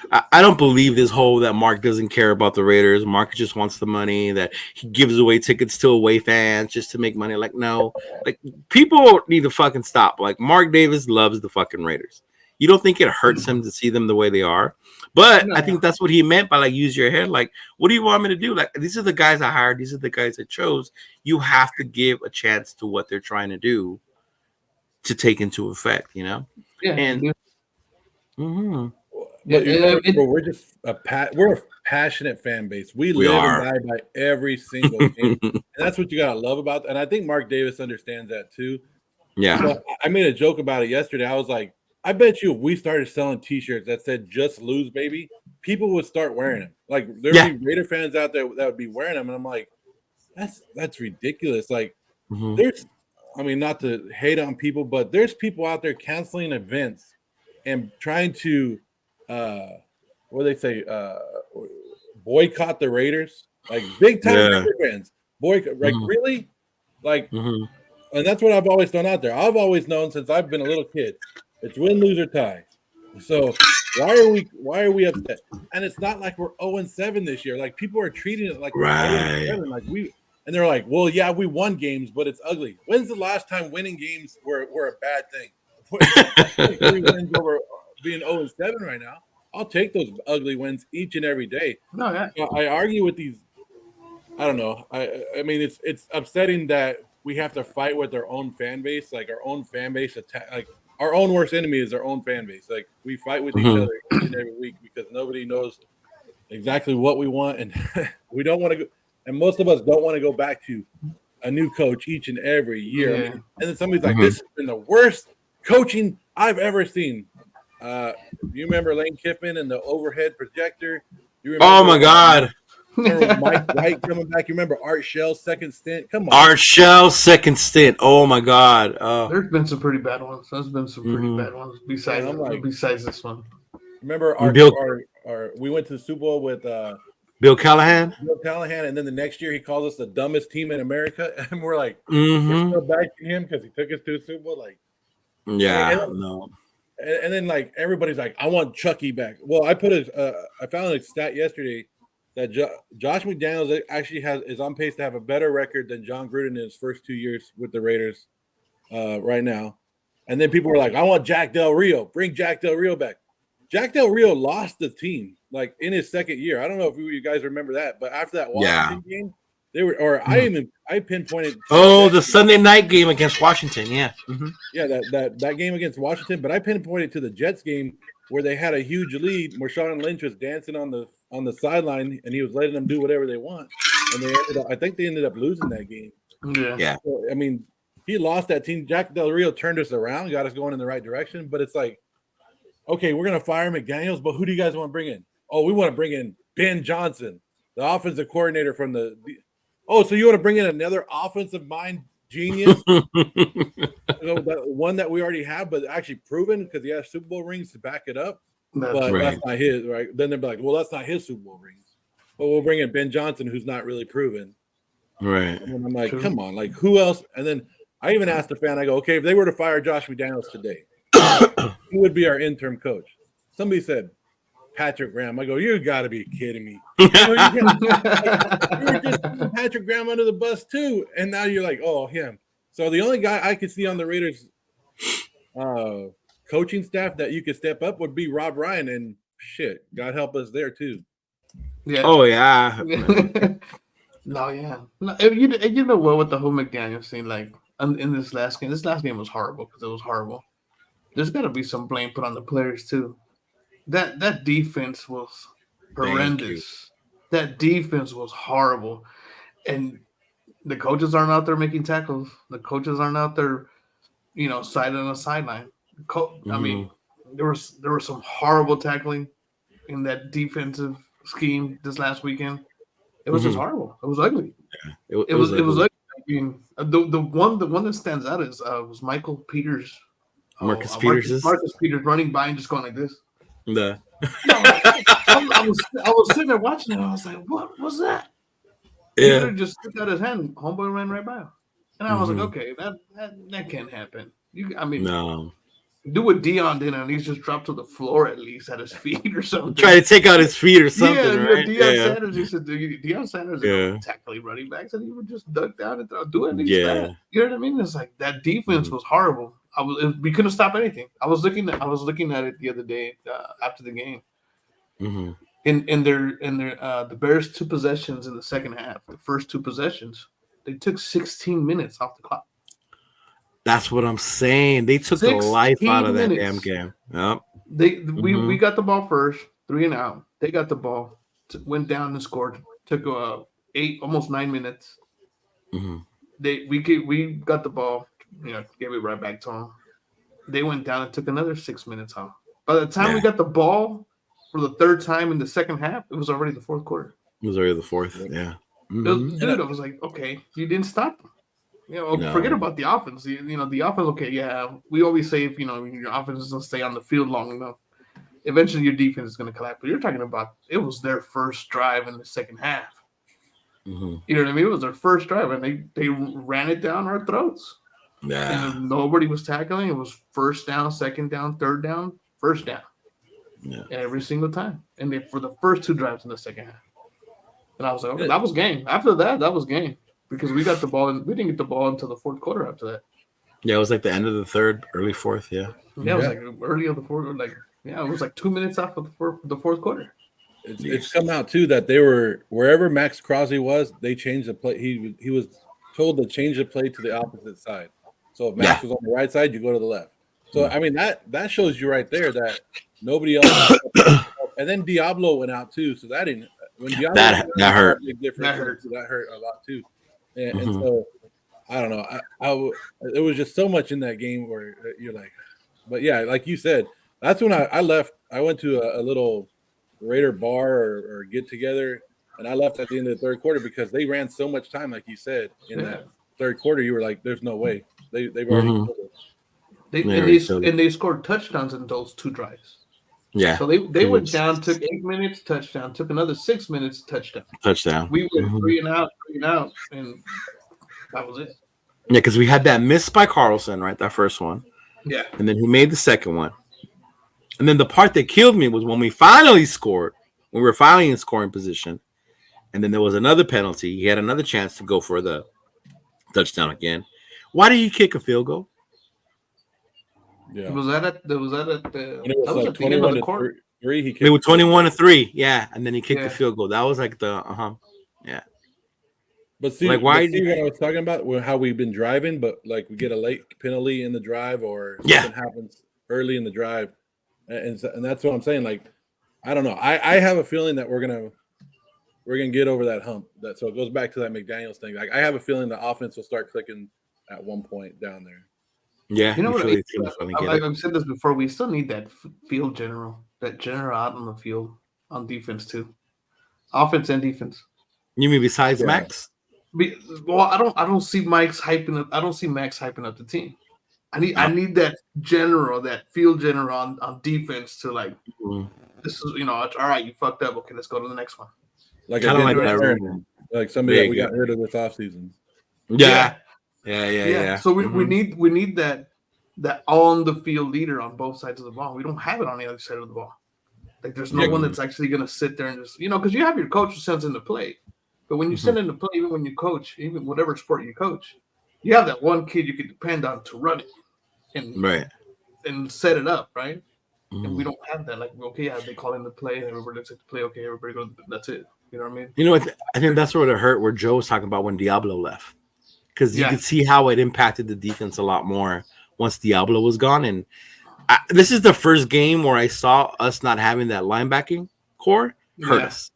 I don't believe this whole that Mark doesn't care about the Raiders. Mark just wants the money, that he gives away tickets to away fans just to make money. Like, no, like people need to fucking stop. Like, Mark Davis loves the fucking Raiders. You don't think it hurts him to see them the way they are? But I think that's what he meant by like, use your head. Like, what do you want me to do? Like, these are the guys I hired. These are the guys I chose. You have to give a chance to what they're trying to do to take into effect, Yeah. And we're just we're a passionate fan base. We live and die by every single game. And that's what you gotta love about it. And I think Mark Davis understands that too. Yeah. So I made a joke about it yesterday. I was like, I bet you if we started selling T-shirts that said "Just Lose, Baby," people would start wearing them. Like, there'd be Raider fans out there that would be wearing them, and I'm like, that's ridiculous. Like, there's, I mean, not to hate on people, but there's people out there canceling events and trying to, what do they say, boycott the Raiders, like big time Raider fans. Boycott, like really, like, and that's what I've always thrown out there. I've always known since I've been a little kid. It's win, lose, or tie. So why are we upset? And it's not like we're 0-7 this year. Like, people are treating it like we're 0-7. Like, and they're like, well, yeah, we won games, but it's ugly. When's the last time winning games were a bad thing? 3 wins over being 0-7 right now. I'll take those ugly wins each and every day. No, yeah. I argue with these. I don't know. I mean, it's upsetting that we have to fight with our own fan base, like our own fan base like. Our own worst enemy is our own fan base. Like, we fight with each other each and every week because nobody knows exactly what we want, and we don't want to go. And most of us don't want to go back to a new coach each and every year. Yeah. I mean, and then somebody's like, "This has been the worst coaching I've ever seen." You remember Lane Kiffin and the overhead projector? You remember, oh my God. Mike White coming back. You remember Art Shell's second stint? Come on. Art Shell's second stint. Oh my God. There's been some pretty bad ones. There's been some pretty bad ones besides this one. Remember we went to the Super Bowl with Bill Callahan? Bill Callahan, and then the next year he calls us the dumbest team in America, and we're like, we're still backing him because he took us to a Super Bowl. Like, yeah, no. and then like everybody's like, I want Chucky back. Well, I found a stat yesterday that Josh McDaniels actually is on pace to have a better record than John Gruden in his first 2 years with the Raiders right now. And then people were like, I want Jack Del Rio. Bring Jack Del Rio back. Jack Del Rio lost the team like in his second year. I don't know if you guys remember that, but after that Washington game, they were, or I pinpointed. Oh, the Sunday night game against Washington. Yeah. Mm-hmm. Yeah, that game against Washington, but I pinpointed to the Jets game where they had a huge lead. Marshawn Lynch was dancing on the sideline, and he was letting them do whatever they want. And I think they ended up losing that game. Yeah. So, I mean, he lost that team. Jack Del Rio turned us around, got us going in the right direction. But it's like, okay, we're gonna fire McDaniels, but who do you guys want to bring in? Oh, we want to bring in Ben Johnson, the offensive coordinator from the. Oh, so you want to bring in another offensive mind genius? One that we already have, but actually proven because he has Super Bowl rings to back it up. That's not his, right? Then they'll be like, well, that's not his Super Bowl rings. But we'll bring in Ben Johnson, who's not really proven. Right. And I'm like, come on, like who else? And then I even asked the fan, I go, okay, if they were to fire Josh McDaniels today, who would be our interim coach? Somebody said Patrick Graham. I go, you got to be kidding me. You were just putting Patrick Graham under the bus too, and now you're like, oh, him. So the only guy I could see on the Raiders coaching staff that you could step up would be Rob Ryan, and shit, God help us there too. Yeah. Oh yeah. No, yeah. No, you know what? With the whole McDaniels thing, like in this last game was horrible because it was horrible. There's got to be some blame put on the players too. That defense was horrendous. That defense was horrible, and the coaches aren't out there making tackles. The coaches aren't out there, side on the sideline. I mean, there was some horrible tackling in that defensive scheme this last weekend. It was just horrible. It was ugly. Yeah, it was ugly. I mean, the one that stands out is was Michael Peters. Marcus Peters running by and just going like this. I was sitting there watching it. And I was like, "What was that?" Yeah, He just stuck out his hand. Homeboy ran right by him, and I was like, "Okay, that can't happen." No. Do what Dion did, and at least just drop to the floor at least at his feet or something. Try to take out his feet or something, right? Deion Sanders used to do. Deion Sanders tackling running backs, and he would just duck down and do it. You know what I mean? It's like that defense was horrible. We couldn't stop anything. I was looking at it the other day after the game. Mm-hmm. In their the Bears 2 possessions in the second half, the first 2 possessions, they took 16 minutes off the clock. That's what I'm saying. They took the life out of that damn game. Yep. We got the ball first, 3 and out. They got the ball, went down and scored. Took almost 9 minutes. Mm-hmm. We got the ball, gave it right back to them. They went down and took another 6 minutes off. By the time we got the ball for the 3rd time in the second half, it was already the 4th quarter. It was already the 4th. Yeah. Mm-hmm. Dude, I was like, okay, you didn't stop them. Forget about the offense. The offense, okay, yeah. We always say if your offense doesn't stay on the field long enough, eventually your defense is going to collapse. But you're talking about it was their first drive in the second half. Mm-hmm. You know what I mean? It was their first drive, and they ran it down our throats. Yeah. And nobody was tackling. It was first down, second down, third down, first down. Yeah. Every single time. And for the first 2 drives in the second half. And I was like, okay, that was game. After that was game. Because we got the ball, and we didn't get the ball until the 4th quarter after that. Yeah, it was like the end of the 3rd, early 4th. Yeah. Yeah, it was like early of the 4th. It was like 2 minutes off of the 4th quarter. It's come out too that they were wherever Max Crosby was, they changed the play. He was told to change the play to the opposite side. So if Max was on the right side, you go to the left. So I mean that shows you right there that nobody else. And then Diablo went out too, so that didn't. When Diablo that hurt. That hurt a lot too. And so I don't know. There was just so much in that game where you're like, but yeah, like you said, that's when I left. I went to a little Raider bar or get together, and I left at the end of the 3rd quarter because they ran so much time, like you said, in that 3rd quarter. You were like, "There's no way." They've already they scored touchdowns in those 2 drives. Yeah. So they went down, took 8 minutes, touchdown, took another 6 minutes, touchdown. We went 3 and out, and that was it. Yeah, because we had that miss by Carlson, right? That first one. Yeah. And then he made the second one. And then the part that killed me was when we finally scored, when we were finally in scoring position, and then there was another penalty. He had another chance to go for the touchdown again. Why did he kick a field goal? Yeah. Was that at the When it was that was like at the end of 21 the to court? 3, he kicked They were the field goal. 21-3, yeah, and then he kicked the Yeah. field goal. That was like the yeah. But see, Like, why? what I was talking about? How we've been driving, but like we get a late penalty in the drive, or Yeah. something happens early in the drive, and that's what I'm saying. Like, I don't know. I have a feeling that we're gonna get over that hump. So it goes back to that McDaniels thing. Like, I have a feeling the offense will start clicking at one point down there. Yeah, You know what? feel like teams finally get it. I've said this before. We still need that field general, that general out on the field on defense too, offense and defense. You mean besides Yeah. Max? Well, I don't see Mike's hyping up. I don't see Max hyping up the team. I need that general, that field general on defense to like. Mhm. This is it's all right. You fucked up. Okay, let's go to the next one. Like Kinda like Denver that. Aaron, like somebody There that we you got rid of this offseason. Yeah. Yeah. So we Mhm. need that on the field leader on both sides of the ball. We don't have it on the other side of the ball. Like there's no Yeah. one that's actually gonna sit there and just because you have your coach who sends in the play, but when you send in the play, even when you coach, even whatever sport you coach, you have that one kid you can depend on to run it and Right. and set it up, right? And Mhm. we don't have that. Like they call in the play and everybody looks at the play. Okay, everybody goes. That's it. You know what I mean? You know what? I think that's where it hurt. Where Joe was talking about when Diablo left, because you Yeah. could see how it impacted the defense a lot more once Diablo was gone. And this is the first game where I saw us not having that linebacking core hurt Yeah. us.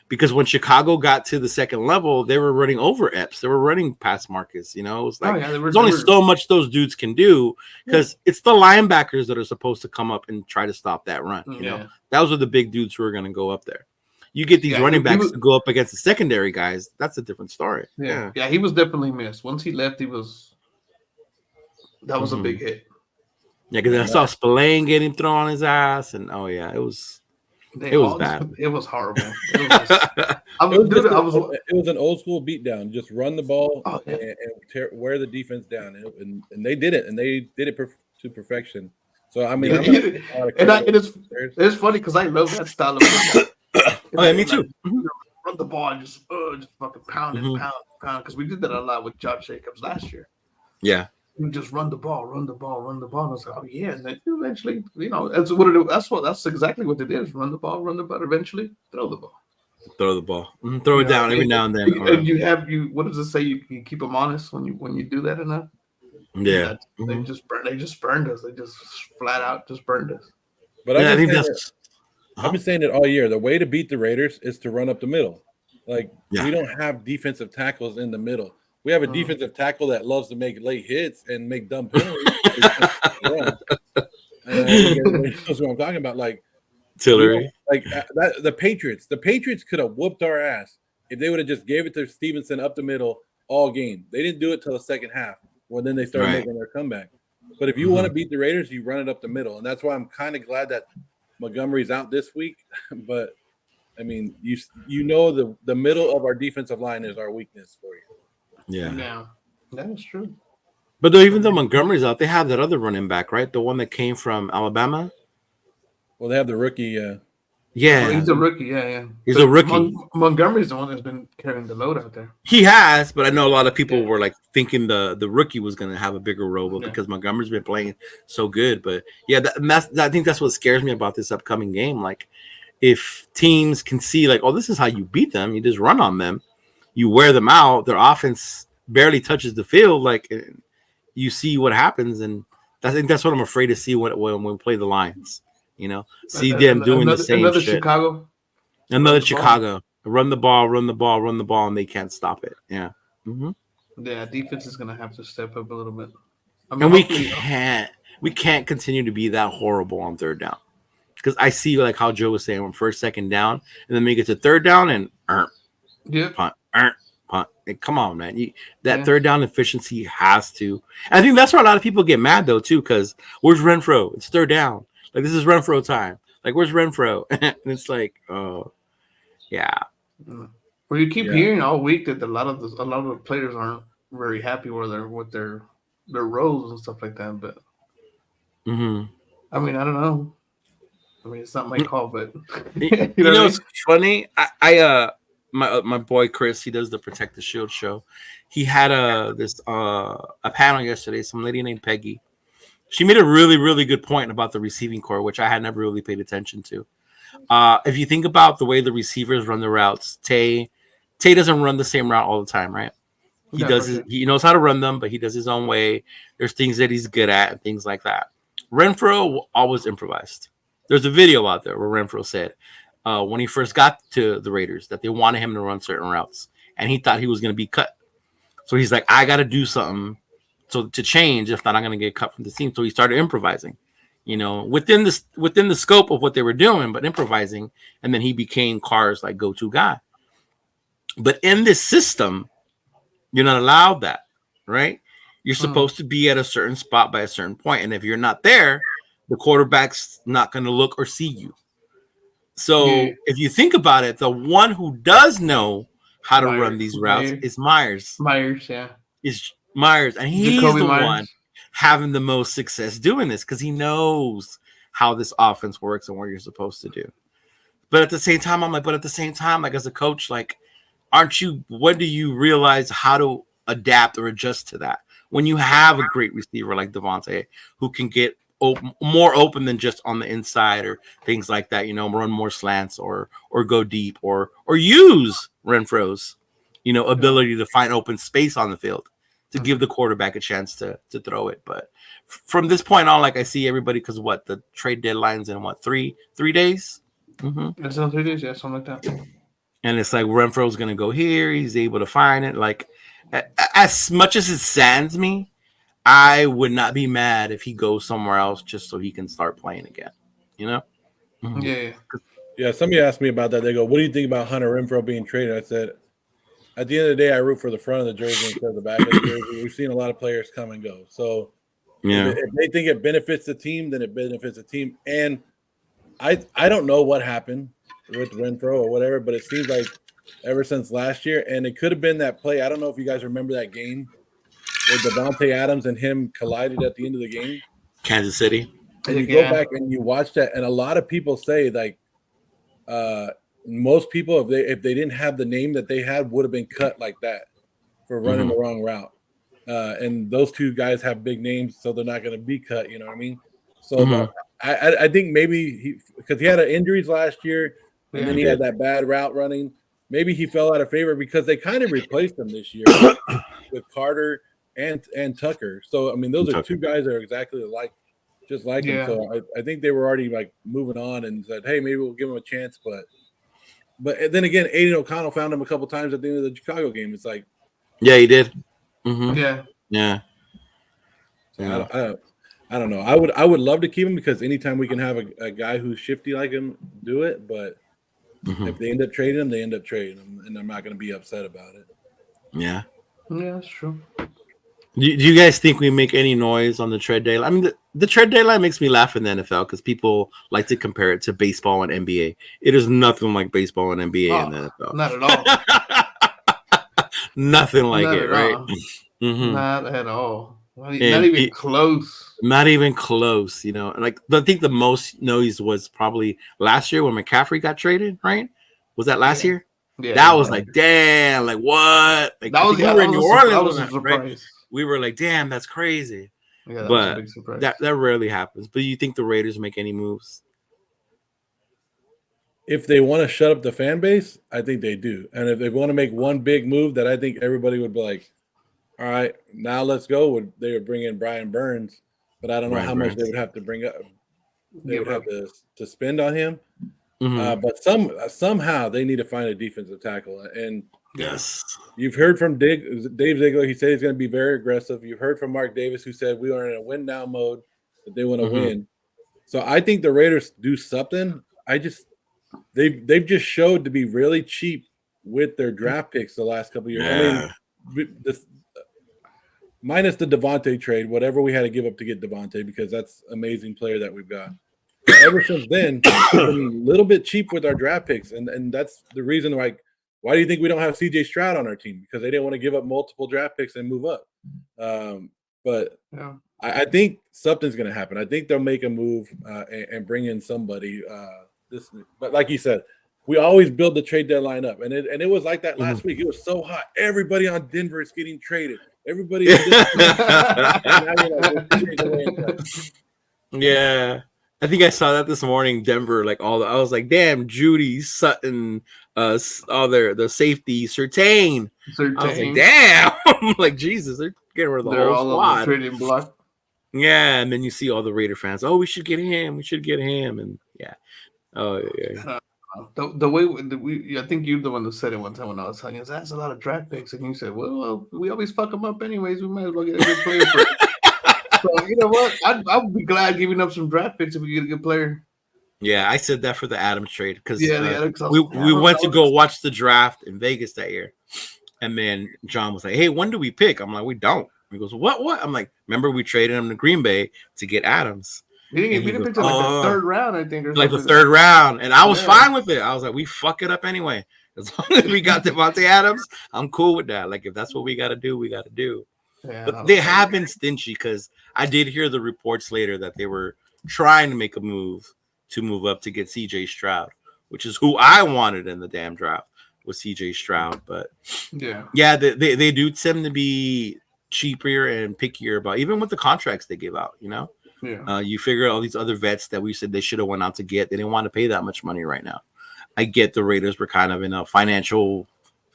Because when Chicago got to the second level, they were running over Epps. They were running past Marcus. It was like there's only so much those dudes can do because it's the linebackers that are supposed to come up and try to stop that run. Those are the big dudes who are going to go up there. You get these running backs to go up against the secondary guys. That's a different story. Yeah, he was definitely missed. Once he left, that was a big hit. Yeah, because I saw Spillane getting thrown on his ass, and it was bad. It was horrible. It was an old school beatdown. Just run the ball and wear the defense down, and they did it, and they did it to perfection. So I mean, it's funny because I love that style of football. Me too. Run the ball and just fucking pound and pound, because we did that a lot with Josh Jacobs last year. Yeah. You just run the ball. And I was like, oh yeah. And then eventually, that's what it is. That's exactly what it is. Run the ball. Eventually, throw the ball. Throw the ball. Throw it down every now and then. And what does it say? You keep them honest when you do that enough. Yeah. They just burned us. They just flat out just burned us. But I think I've been saying it all year. The way to beat the Raiders is to run up the middle. Like we don't have defensive tackles in the middle. We have a defensive tackle that loves to make late hits and make dumb penalties. Everybody knows what I'm talking about. Like Tillery. The Patriots could have whooped our ass if they would have just gave it to Stevenson up the middle all game. They didn't do it till the second half. Well, then they started making their comeback. But if you want to beat the Raiders, you run it up the middle, and that's why I'm kind of glad that Montgomery's out this week. But I mean, the middle of our defensive line is our weakness for you. Yeah, that is true. But even though Montgomery's out, they have that other running back, right? The one that came from Alabama. Well, they have the rookie. Yeah, he's a rookie. Yeah. He's a rookie. Montgomery's the one that's been carrying the load out there. He has, but I know a lot of people were like thinking the rookie was going to have a bigger role because Montgomery's been playing so good. But I think that's what scares me about this upcoming game. Like, if teams can see like, oh, this is how you beat them. You just run on them. You wear them out. Their offense barely touches the field. Like, you see what happens, and I think that's what I'm afraid to see when we play the Lions. See them doing the same shit. Another Chicago. Run the ball, and they can't stop it. Yeah. Mm-hmm. Yeah, defense is gonna have to step up a little bit. And we can't continue to be that horrible on third down. Because I see like how Joe was saying, when first, second down, and then we get to third down and punt. Come on, man. Third down efficiency has to. I think that's why a lot of people get mad though too, because where's Renfro? It's third down. Like, this is Renfro time. Like, where's Renfro? And it's like, oh, yeah. Well, you keep hearing all week that a lot of the players aren't very happy with their roles and stuff like that. But I mean, I don't know. I mean, it's not my call, but You you know know, what I it's mean? funny. My boy Chris, he does the Protect the Shield show. He had a panel yesterday. Some lady named Peggy. She made a really good point about the receiving core, which I had never really paid attention to. If you think about the way the receivers run the routes, Tay doesn't run the same route all the time, right? Yeah, for sure. He knows how to run them, but he does his own way. There's things that he's good at and things like that. Renfro always improvised. There's a video out there where Renfro said when he first got to the Raiders that they wanted him to run certain routes, and he thought he was going to be cut. So he's like, I got to do something to change. If not, I'm going to get cut from the team. So he started improvising, within the scope of what they were doing, but improvising. And then he became Carr's like go-to guy. But in this system, you're not allowed that, right? You're supposed to be at a certain spot by a certain point, and if you're not there, the quarterback's not going to look or see you. So if you think about it, the one who does know how to run these routes is Myers. Is Myers, and he's Jacoby the one Myers. having the most success doing this because he knows how this offense works and what you're supposed to do. But at the same time, I'm like, like as a coach, like, when do you realize how to adapt or adjust to that? When you have a great receiver like Devontae who can get more open than just on the inside or things like that, run more slants or go deep or use Renfro's, ability to find open space on the field to give the quarterback a chance to throw it. But from this point on, like I see everybody, because the trade deadline's in 3 days? Mm-hmm. It's in 3 days, yeah, something like that. And it's like Renfro's going to go here. He's able to find it. Like, as much as it saddens me, I would not be mad if he goes somewhere else just so he can start playing again. Mm-hmm. Yeah. Somebody asked me about that. They go, "What do you think about Hunter Renfrow being traded?" I said, "At the end of the day, I root for the front of the jersey instead of the back of the jersey. We've seen a lot of players come and go. So, if they think it benefits the team, then it benefits the team. And I don't know what happened with Renfrow or whatever, but it seems like ever since last year, and it could have been that play. I don't know if you guys remember that game where Devontae Adams and him collided at the end of the game, Kansas City. And you go back and you watch that, and a lot of people say like most people, if they didn't have the name that they had, would have been cut like that for running the wrong route. And those two guys have big names, so they're not going to be cut. You know what I mean? So I think maybe because he had injuries last year, and then he had that bad route running. Maybe he fell out of favor because they kind of replaced him this year with Carter and Tucker. So I mean, those are two guys that are exactly just like him. So I think they were already like moving on and said, hey, maybe we'll give him a chance. But then again, Aiden O'Connell found him a couple times at the end of the Chicago game. It's like, yeah, he did. Yeah. So I don't know. I would love to keep him because anytime we can have a guy who's shifty like him do it, but if they end up trading him, they end up trading him, and I'm not going to be upset about it. Yeah, that's true. Do you guys think we make any noise on the trade deadline? I mean, the trade deadline makes me laugh in the NFL because people like to compare it to baseball and NBA. It is nothing like baseball and NBA in the NFL. Not at all. Nothing like it, right? Not at all. Not even close. Not even close, Like, I think the most noise was probably last year when McCaffrey got traded, right? Was that last year? Yeah, that was like, damn, like what? Like, that was, we were in New Orleans. That was a surprise. Right? We were like, damn, that's crazy. Yeah, that was a big surprise. That rarely happens. But you think the Raiders make any moves? If they want to shut up the fan base, I think they do. And if they want to make one big move that I think everybody would be like, all right, now let's go. They would bring in Brian Burns, but I don't know how much they would have to bring up. They would have to spend on him. But somehow they need to find a defensive tackle. And yes, you've heard from Dave Ziegler. He said he's going to be very aggressive. You've heard from Mark Davis, who said we are in a win now mode, that they want to win. So I think the Raiders do something. They've just showed to be really cheap with their draft picks the last couple of years. Yeah. I mean, minus the Devontae trade, whatever we had to give up to get Devontae, because that's an amazing player that we've got. But ever since then, we've been a little bit cheap with our draft picks, and that's the reason why do you think we don't have CJ Stroud on our team? Because they didn't want to give up multiple draft picks and move up. But I think something's going to happen. I think they'll make a move and bring in somebody. But like you said, we always build the trade deadline up, and it was like that last week. It was so hot. Everybody on Denver is getting traded. Everybody. Yeah, I think I saw that this morning. Denver, like I was like, damn, Judy, Sutton, all their safety, Surtain. I was like, damn, I'm like, Jesus, they're getting rid of the whole squad. Trading block. Yeah, and then you see all the Raider fans. Oh, we should get him. We should get him. And yeah, oh yeah. The way I think you're the one that said it one time when I was telling you, that's a lot of draft picks, and you said, well, we always fuck them up anyways. We might as well get a good player for it. So you know what? I would be glad giving up some draft picks if we get a good player. Yeah, I said that for the Adams trade because we went to go watch the draft in Vegas that year, and then John was like, "Hey, when do we pick?" I'm like, "We don't." He goes, "What?" I'm like, "Remember we traded him to Green Bay to get Adams." We didn't pick like the third round, I think, or like the third round, and I was fine with it. I was like, "We fuck it up anyway. As long as we got Devontae Adams, I'm cool with that. Like if that's what we got to do, we got to do." Yeah, but they have been stingy because I did hear the reports later that they were trying to make a move up to get CJ Stroud, which is who I wanted in the damn draft was CJ Stroud. But yeah, they do tend to be cheaper and pickier about even with the contracts they give out. You know, you figure all these other vets that we said they should have went out to get. They didn't want to pay that much money right now. I get the Raiders were kind of in a financial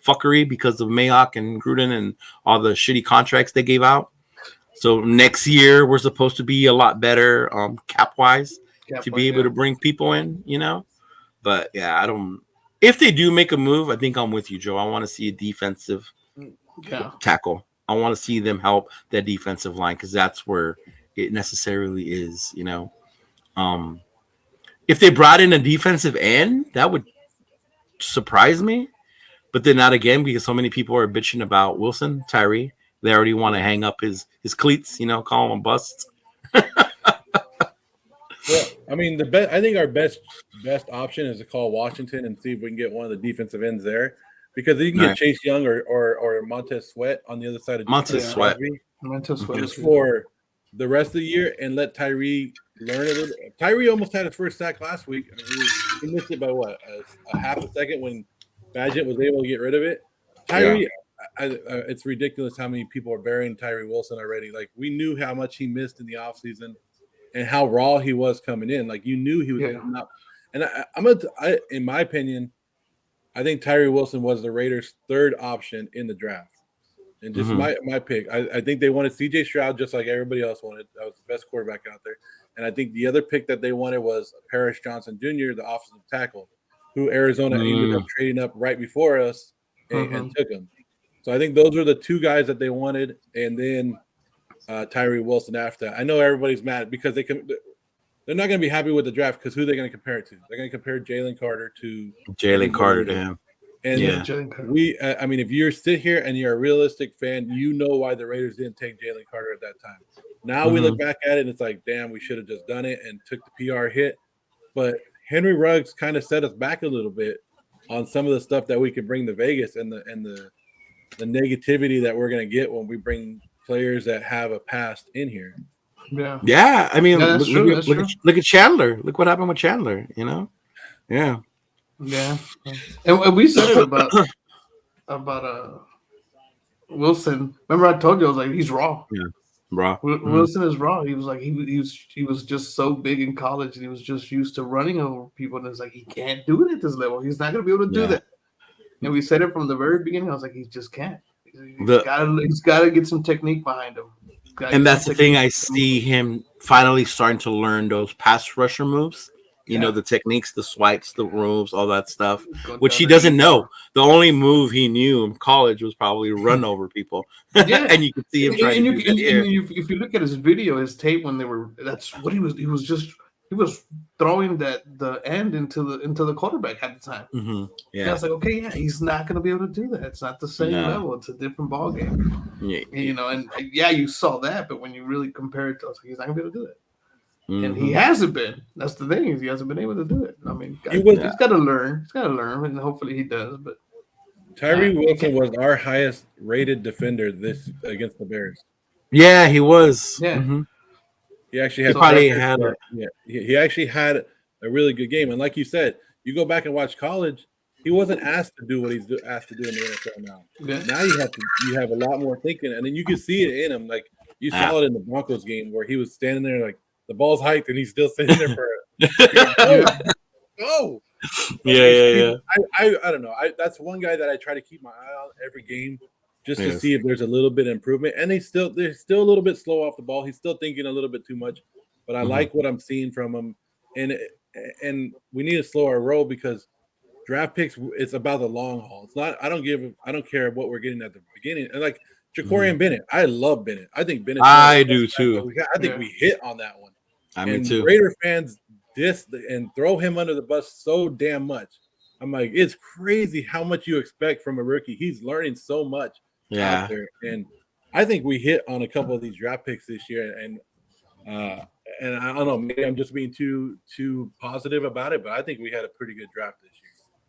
fuckery because of Mayock and Gruden and all the shitty contracts they gave out. So next year we're supposed to be a lot better cap wise to be able to bring people in, you know. But yeah, I don't. If they do make a move, I think I'm with you, Joe. I want to see a defensive tackle. I want to see them help that defensive line because that's where it necessarily is, you know. If they brought in a defensive end, that would surprise me. But then not again because so many people are bitching about Wilson, Tyree. They already want to hang up his cleats, you know, call him a bust. Well, I mean, I think our best option is to call Washington and see if we can get one of the defensive ends there, because you can get Chase Young or Montez Sweat on the other side of Montez Sweat just for the rest of the year and let Tyree learn a little. Tyree almost had his first sack last week. I mean, he missed it by what a half a second when Badgett was able to get rid of it. Tyree. It's ridiculous how many people are burying Tyree Wilson already. Like we knew how much he missed in the offseason and how raw he was coming in. Like you knew he was coming up. And in my opinion, I think Tyree Wilson was the Raiders' third option in the draft. And just my pick. I think they wanted CJ Stroud just like everybody else wanted. That was the best quarterback out there. And I think the other pick that they wanted was Paris Johnson Jr., the offensive tackle, who Arizona ended up trading up right before us and took him. So I think those are the two guys that they wanted, and then Tyree Wilson after that. I know everybody's mad because they're not going to be happy with the draft because who they're going to compare it to? They're going to compare Jalen Carter to him. And I mean, if you sit here and you're a realistic fan, you know why the Raiders didn't take Jalen Carter at that time. Now we look back at it and it's like, damn, we should have just done it and took the PR hit. But Henry Ruggs kind of set us back a little bit on some of the stuff that we could bring to Vegas and the negativity that we're going to get when we bring players that have a past in here. Yeah. I mean, look at Chandler. Look what happened with Chandler, you know? Yeah. And we said it about Wilson. Remember I told you, I was like, he's raw. Yeah. Raw. Wilson is raw. He was like, he was just so big in college and he was just used to running over people. And it's like, he can't do it at this level. He's not going to be able to do that. And we said it from the very beginning. I was like, he just can't. He's got to get some technique behind him. And that's the thing. I see him finally starting to learn those pass rusher moves. You know, the techniques, the swipes, the moves, all that stuff, which he doesn't know. The only move he knew in college was probably run over people. And you can see him trying to do that here. If you look at his video, his tape when that's what he was. He was throwing the end into the quarterback at the time. And I was like, okay, he's not going to be able to do that. It's not the same level. It's a different ball game. You know, and you saw that, but when you really compare it to us, he's not going to be able to do it. And he hasn't been. That's the thing. He hasn't been able to do it. I mean, he's got to learn. He's got to learn, and hopefully he does. But Tyree Wilson was our highest rated defender against the Bears. Yeah, he was. Yeah. He actually had he actually had a really good game. And like you said, you go back and watch college, he wasn't asked to do what he's asked to do in the NFL now. Yeah. Now you have a lot more thinking, and then you can see it in him. Like you saw it in the Broncos game where he was standing there like the ball's hiked and he's still sitting there for go. Yeah. I don't know. That's one guy that I try to keep my eye on every game just to see if there's a little bit of improvement. And they're still a little bit slow off the ball. He's still thinking a little bit too much, but I like what I'm seeing from him. And we need to slow our roll because draft picks, it's about the long haul. It's not. I don't care what we're getting at the beginning. And like Ja'Cory and Bennett, I love Bennett. I think Bennett. I do too. I think we hit on that one. Me too. Raider fans diss and throw him under the bus so damn much. I'm like, it's crazy how much you expect from a rookie. He's learning so much out there, and I think we hit on a couple of these draft picks this year. And I don't know, maybe I'm just being too positive about it, but I think we had a pretty good draft this year.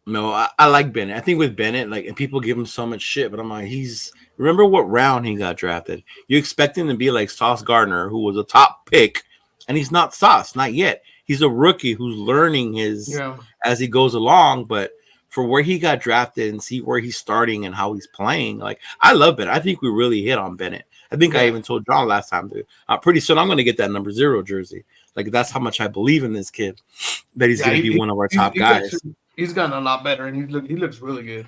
No, I like Bennett. I think with Bennett, like, and people give him so much shit, but I'm like, remember what round he got drafted? You expect him to be like Sauce Gardner, who was a top pick, and he's not Sauce, not yet. He's a rookie who's learning as he goes along, but for where he got drafted and see where he's starting and how he's playing, like, I love Bennett. I think we really hit on Bennett. I think I even told John last time, dude, pretty soon I'm going to get that number 0 jersey. Like, that's how much I believe in this kid, that he's going to be one of our top guys. He's gotten a lot better, and he looks really good.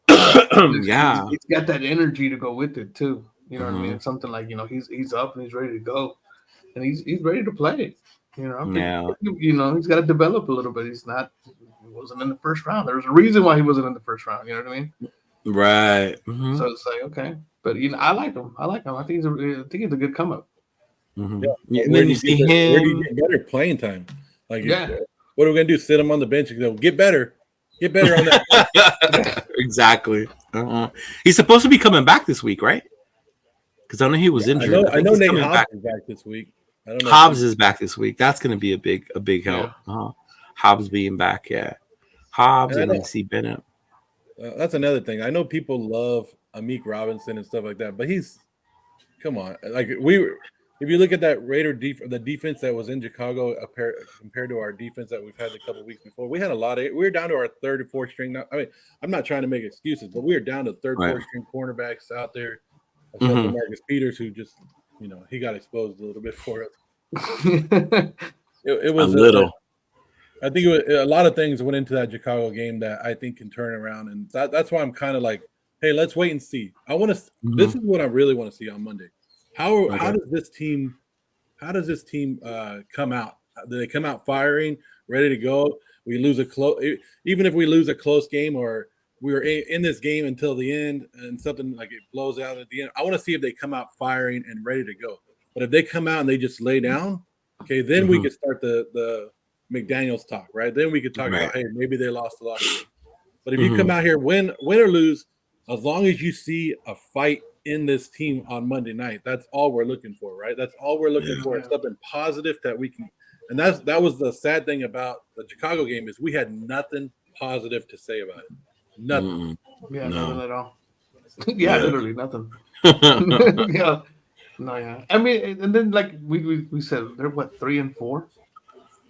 He's got that energy to go with it too. You know what I mean? It's something like, he's up and he's ready to go, and he's ready to play. He's got to develop a little bit. He wasn't in the first round. There's a reason why he wasn't in the first round. You know what I mean? Right. So it's like, okay, but I like him. I think he's a good come up. And then you see him. Where do you get better playing time? Like, what are we gonna do? Sit him on the bench and go get better on that. Exactly. He's supposed to be coming back this week, right? Because I know he was injured. I know Nate Hobbs is back this week. I don't know. Hobbs is back this week. That's going to be a big help. Hobbs being back, Hobbs and then see Bennett. That's another thing. I know people love Amik Robinson and stuff like that, but come on. Like if you look at that Raider the defense that was in Chicago compared to our defense that we've had a couple of weeks before, we had we're down to our third or fourth string now. I mean, I'm not trying to make excuses, but we're down to third, fourth string cornerbacks out there. Except for Marcus Peters, who just he got exposed a little bit for it. It was a little. I think a lot of things went into that Chicago game that I think can turn around, and that's why I'm kind of like, hey, let's wait and see. I want to. This is what I really want to see on Monday. How does this team come out? Do they come out firing, ready to go? We lose even if we lose a close game, or we were in this game until the end, and something like it blows out at the end. I want to see if they come out firing and ready to go. But if they come out and they just lay down, okay, then we could start the McDaniels talk, right? Then we could talk about, hey, maybe they lost a lot of games. But if you come out here, win or lose, as long as you see a fight in this team on Monday night, that's all we're looking for, right? That's all we're looking for. It's something positive that we can. And that was the sad thing about the Chicago game is we had nothing positive to say about it. Nothing. Nothing at all. Literally nothing. I mean, and then like we said, they're what, 3-4.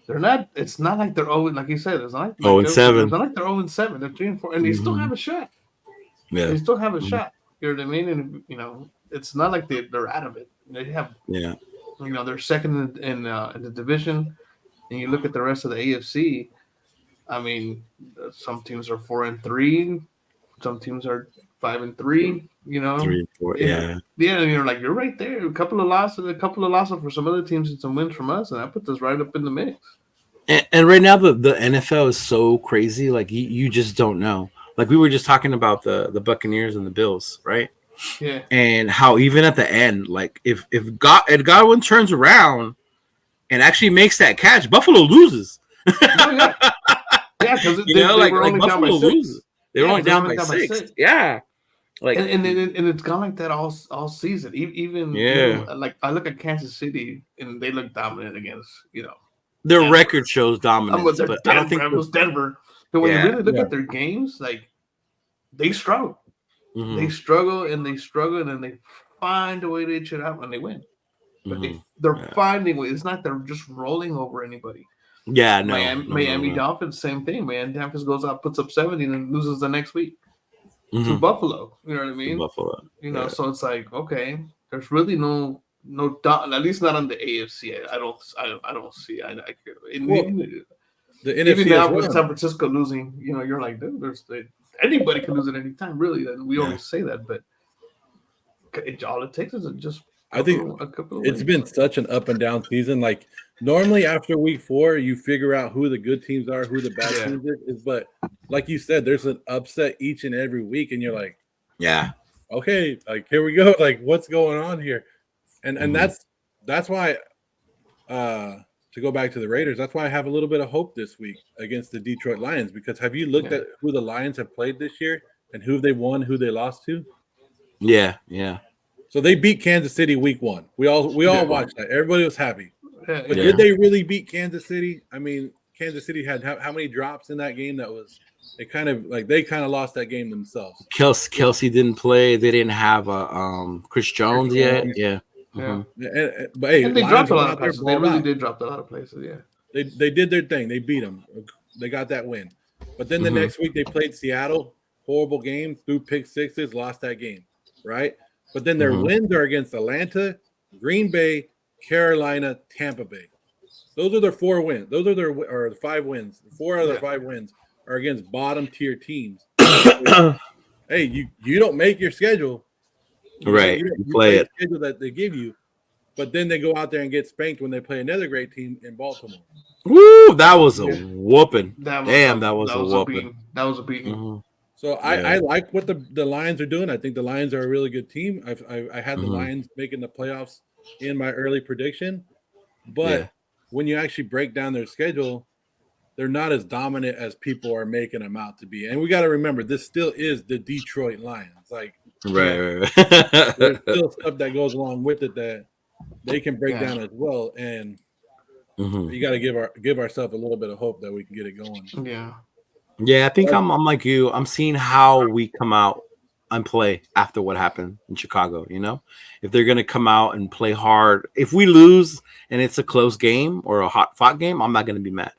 They're not. It's not like they're 0, like you said. It's not like 0-7. It's not like they're 0-7. They're 3-4, and they still have a shot. Yeah, they still have a shot. You know what I mean? And it's not like they're out of it. They have. Yeah. They're second in the division, and you look at the rest of the AFC. I mean, some teams are 4-3, some teams are 5-3. 3-4. Yeah. And you're right there. A couple of losses for some other teams and some wins from us, and that puts us right up in the mix. And right now the NFL is so crazy. Like you just don't know. Like we were just talking about the Buccaneers and the Bills, right? Yeah. And how even at the end, like if Godwin turns around and actually makes that catch, Buffalo loses. Because they were only down by 6. They were only down by 6. Yeah. Like and it's gone like that all season. Even like I look at Kansas City and they look dominant against their record shows dominance, but I don't think it was Denver. But when you really look at their games, like they struggle. They struggle and they struggle, and then they find a way to itch it out when they win. But Mhm. they're finding ways. It's not they're just rolling over anybody. Yeah, no, Miami no. Dolphins, same thing, man. Dolphins goes out, puts up 70, and then loses the next week to Mhm. Buffalo. You know what I mean? Buffalo. Yeah. So it's like, okay, there's really no doubt, at least not on the AFC. I don't see. Well, the Even NFC as now with well. San Francisco losing, you're like, dude, anybody can lose at any time, really. And we always say that, but all it takes is just I think a couple of it's wins. been such an up and down season. Like normally after week 4, you figure out who the good teams are, who the bad teams is. But like you said, there's an upset each and every week, and you're like, Yeah. okay, like here we go. Like what's going on here? And that's why to go back to the Raiders, that's why I have a little bit of hope this week against the Detroit Lions, because have you looked at who the Lions have played this year and who they won, who they lost to? Yeah, yeah. So they beat Kansas City week 1. We all watched that. Everybody was happy. But did they really beat Kansas City? I mean, Kansas City had how many drops in that game? They kind of lost that game themselves. Kelsey didn't play. They didn't have Chris Jones yet. Yeah. But hey, and they Lions dropped a went lot out of there, places. They balled really out. did drop a lot of places. Yeah. They did their thing. They beat them. They got that win. But then the next week they played Seattle. Horrible game. Threw pick sixes. Lost that game. Right. But then their wins are against Atlanta, Green Bay, Carolina, Tampa Bay. Those are their 4 wins. Those are their 5 wins. 4 out of their 5 wins are against bottom tier teams. Hey, you don't make your schedule. Right. You play it. the schedule that they give you, but then they go out there and get spanked when they play another great team in Baltimore. Woo! That was a whooping. That was a whooping. That was a beating. So I like what the Lions are doing. I think the Lions are a really good team. I had the Lions making the playoffs in my early prediction, but when you actually break down their schedule, they're not as dominant as people are making them out to be. And we got to remember, this still is the Detroit Lions. Like, right. There's still stuff that goes along with it that they can break down as well. And you got to give ourselves a little bit of hope that we can get it going. Yeah, I think I'm like you. I'm seeing how we come out and play after what happened in Chicago. If they're going to come out and play hard, if we lose and it's a close game or a hot fought game, I'm not going to be mad.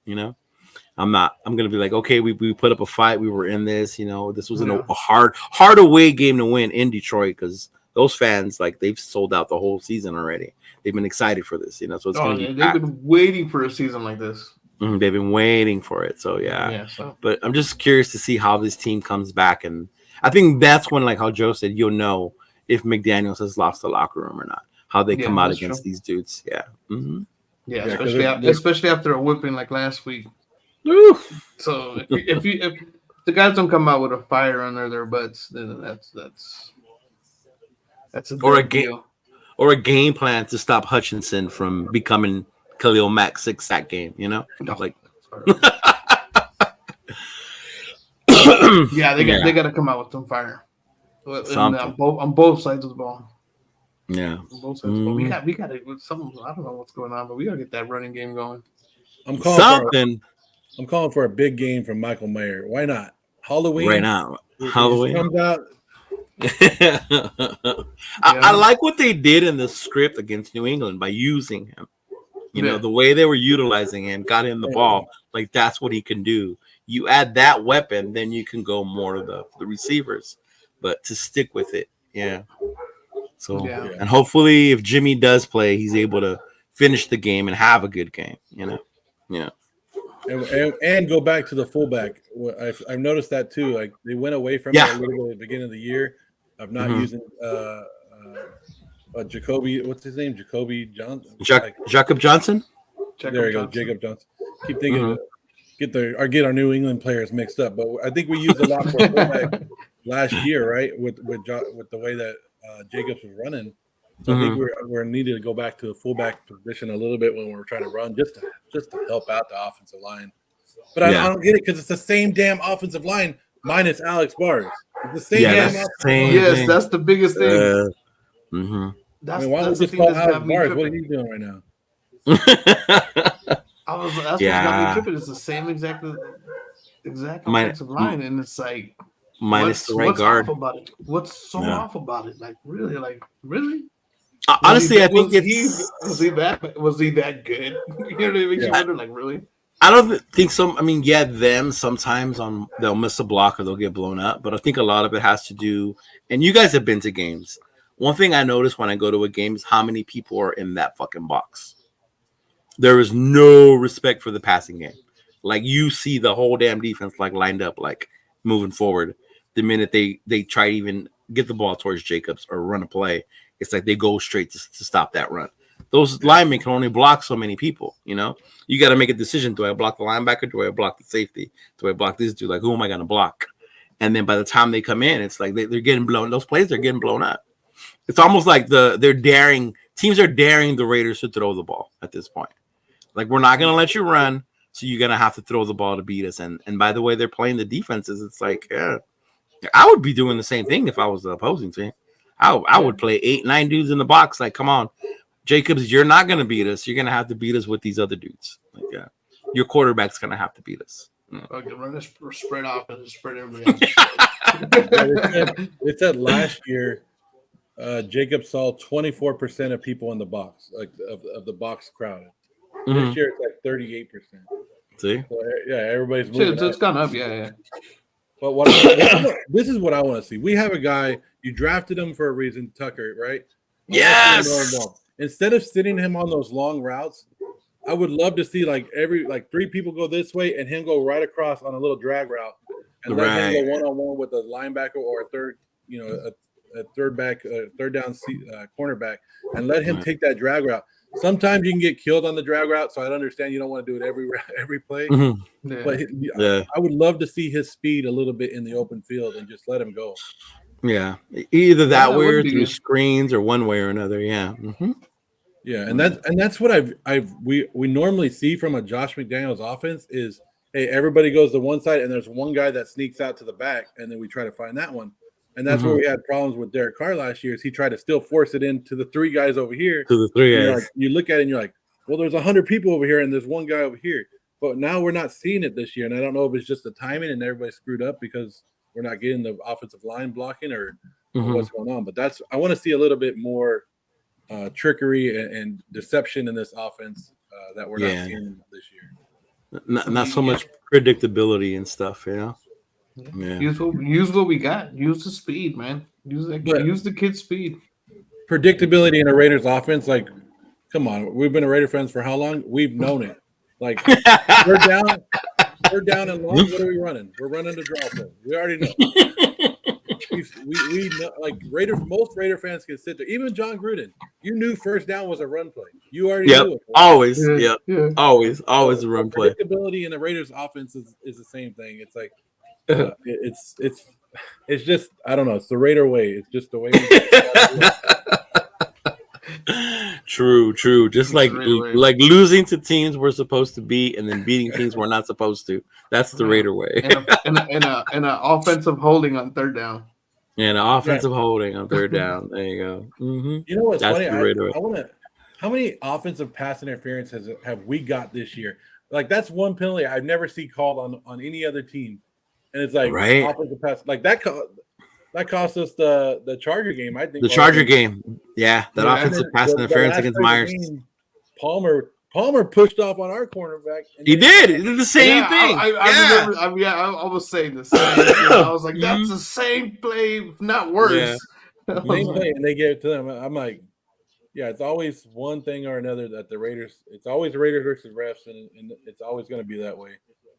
I'm not. I'm going to be like, okay, we put up a fight. We were in this. This was a hard away game to win in Detroit, because those fans, like, they've sold out the whole season already. They've been excited for this. So it's going to be they've been waiting for a season like this. They've been waiting for it. So but I'm just curious to see how this team comes back, and I think that's when, like how Joe said, you'll know if McDaniels has lost the locker room or not. How they come out against these dudes. Especially after a whipping like last week. Oof. So if the guys don't come out with a fire under their butts, then that's a deal. Or a game plan to stop Hutchinson from becoming Khalil Mack 6-sack game. Like. They got to come out with some fire. On both sides of the ball. Yeah. On both sides of the ball. We got to. I don't know what's going on, but we got to get that running game going. I'm calling for a big game from Michael Mayer. Why not? Halloween. Right now. Halloween comes out. I like what they did in the script against New England by using him. The way they were utilizing him, got him the ball. Like, that's what he can do. You add that weapon, then you can go more to the receivers. But to stick with it, So, and hopefully, if Jimmy does play, he's able to finish the game and have a good game. And go back to the fullback. I've noticed that too. Like, they went away from it a little bit at the beginning of the year of not using Jacoby. What's his name? Jacoby Johnson. Jacob Johnson. There you go, Jacob Johnson. Keep thinking get our New England players mixed up, but I think we used a lot for fullback last year, right? With the way that Jacobs was running. So I think we're needed to go back to the fullback position a little bit when we're trying to run, just to help out the offensive line. But I don't get it, because it's the same damn offensive line minus Alex Bars. It's the same damn offensive line. Yes, that's the biggest thing. Why don't we just call Alex Bars? What are you doing right now? What's got me tripping. It's the same exact offensive line, and it's like minus the right guard. Off about it? What's so off about it? Like, really? Honestly, I think was he that good? You know what I mean? You wonder, like, really? I don't think so. I mean, yeah, them sometimes they'll miss a block or they'll get blown up, but I think a lot of it has to do. And you guys have been to games. One thing I notice when I go to a game is how many people are in that fucking box. There is no respect for the passing game. Like you see the whole damn defense like lined up, like moving forward. The minute they try to even get the ball towards Jacobs or run a play, it's like they go straight to stop that run. Those linemen can only block so many people. You know, you got to make a decision: do I block the linebacker? Do I block the safety? Do I block this dude? Like, who am I going to block? And then by the time they come in, it's like they're getting blown. Those plays are getting blown up. It's almost like teams are daring the Raiders to throw the ball at this point. Like, we're not going to let you run, so you're going to have to throw the ball to beat us. And by the way they're playing the defenses, it's like, yeah, I would be doing the same thing if I was the opposing team. I would play 8-9 dudes in the box. Like, come on, Jacobs, you're not going to beat us. You're going to have to beat us with these other dudes. Like, yeah, your quarterback's going to have to beat us. Okay, run this spread off and spread everybody else. It said last year, Jacob saw 24% of people in the box, like of the box crowded. Mm-hmm. This year it's like 38%. See? So, yeah, everybody's moving. So it's gone up, yeah. But this is what I want to see. We have a guy, you drafted him for a reason, Tucker, right? Yes. Instead of sitting him on those long routes, I would love to see like three people go this way and him go right across on a little drag route and let him go one-on-one with a linebacker or a third, a third down cornerback, and let him take that drag route. Sometimes you can get killed on the drag route, so I understand you don't want to do it every play. Mm-hmm. Yeah. But I would love to see his speed a little bit in the open field and just let him go. Yeah, either that way or through screens or one way or another. Yeah. Mm-hmm. Yeah, and that's what we normally see from a Josh McDaniels offense is, hey, everybody goes to one side and there's one guy that sneaks out to the back, and then we try to find that one. And that's where we had problems with Derek Carr last year. Is he tried to still force it into the three guys over here. To the three guys. You look at it and you're like, well, there's 100 people over here and there's one guy over here. But now we're not seeing it this year. And I don't know if it's just the timing and everybody screwed up because we're not getting the offensive line blocking or what's going on. But I want to see a little bit more trickery and deception in this offense that we're not seeing this year. Not so much predictability and stuff, you know? Yeah. Use what we got. Use the speed, man. Use the kid's speed. Predictability in a Raiders offense, like, come on. We've been a Raider fans for how long? We've known it. Like, we're down and long. What are we running? We're running the draw play. We already know. we know, like most Raider fans can sit there. Even John Gruden, you knew first down was a run play. You already knew it. Always, always a run play. Predictability in the Raiders offense is the same thing. It's like it's just, I don't know. It's the Raider way. It's just the way. True. Just like losing to teams we're supposed to beat and then beating teams we're not supposed to. That's the Raider way. and an offensive holding on third down. Yeah, an offensive holding on third down. There you go. Mm-hmm. You know what's funny? I want to. How many offensive pass interference have we got this year? Like, that's one penalty I've never seen called on any other team, and it's like offensive pass like that. That cost us the Charger game, I think. The Charger game. Yeah, that offensive pass interference against Myers. Palmer pushed off on our cornerback. He did the same thing. I was saying the same thing. I was like, that's the same play, if not worse. Yeah. Same play, and they gave it to them. I'm like, yeah, it's always one thing or another that the Raiders – it's always Raiders versus refs, and it's always going to be that way.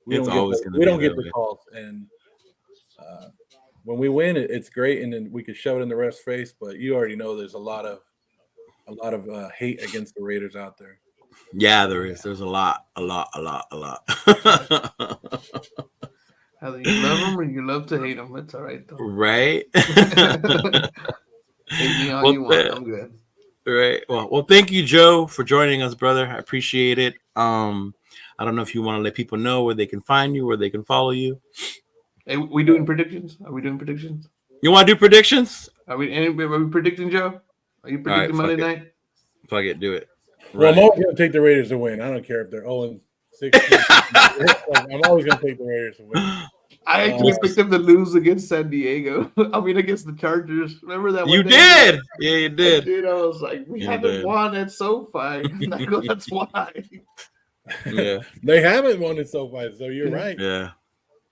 We don't get the calls. And when we win, it's great, and then we can shove it in the ref's face. But you already know there's a lot of hate against the Raiders out there. Yeah, there is. There's a lot. Either you love them or you love to hate them. It's all right, though. Right? Hate me all you want. I'm good. Right. Well, thank you, Joe, for joining us, brother. I appreciate it. I don't know if you want to let people know where they can find you, where they can follow you. Hey, we doing predictions? Are we doing predictions? You want to do predictions? Are we predicting, Joe? Are you predicting Monday night? Fuck it, do it. Well, I'm always going to take the Raiders to win. I don't care if they're 0-16. I'm always going to take the Raiders to win. I actually picked them to lose against San Diego. I mean, against the Chargers. Remember that one? You did. Yeah, you did. Dude, I was like, we You haven't did. won at SoFi. That's why. Yeah. They haven't won in SoFi, so you're right. Yeah.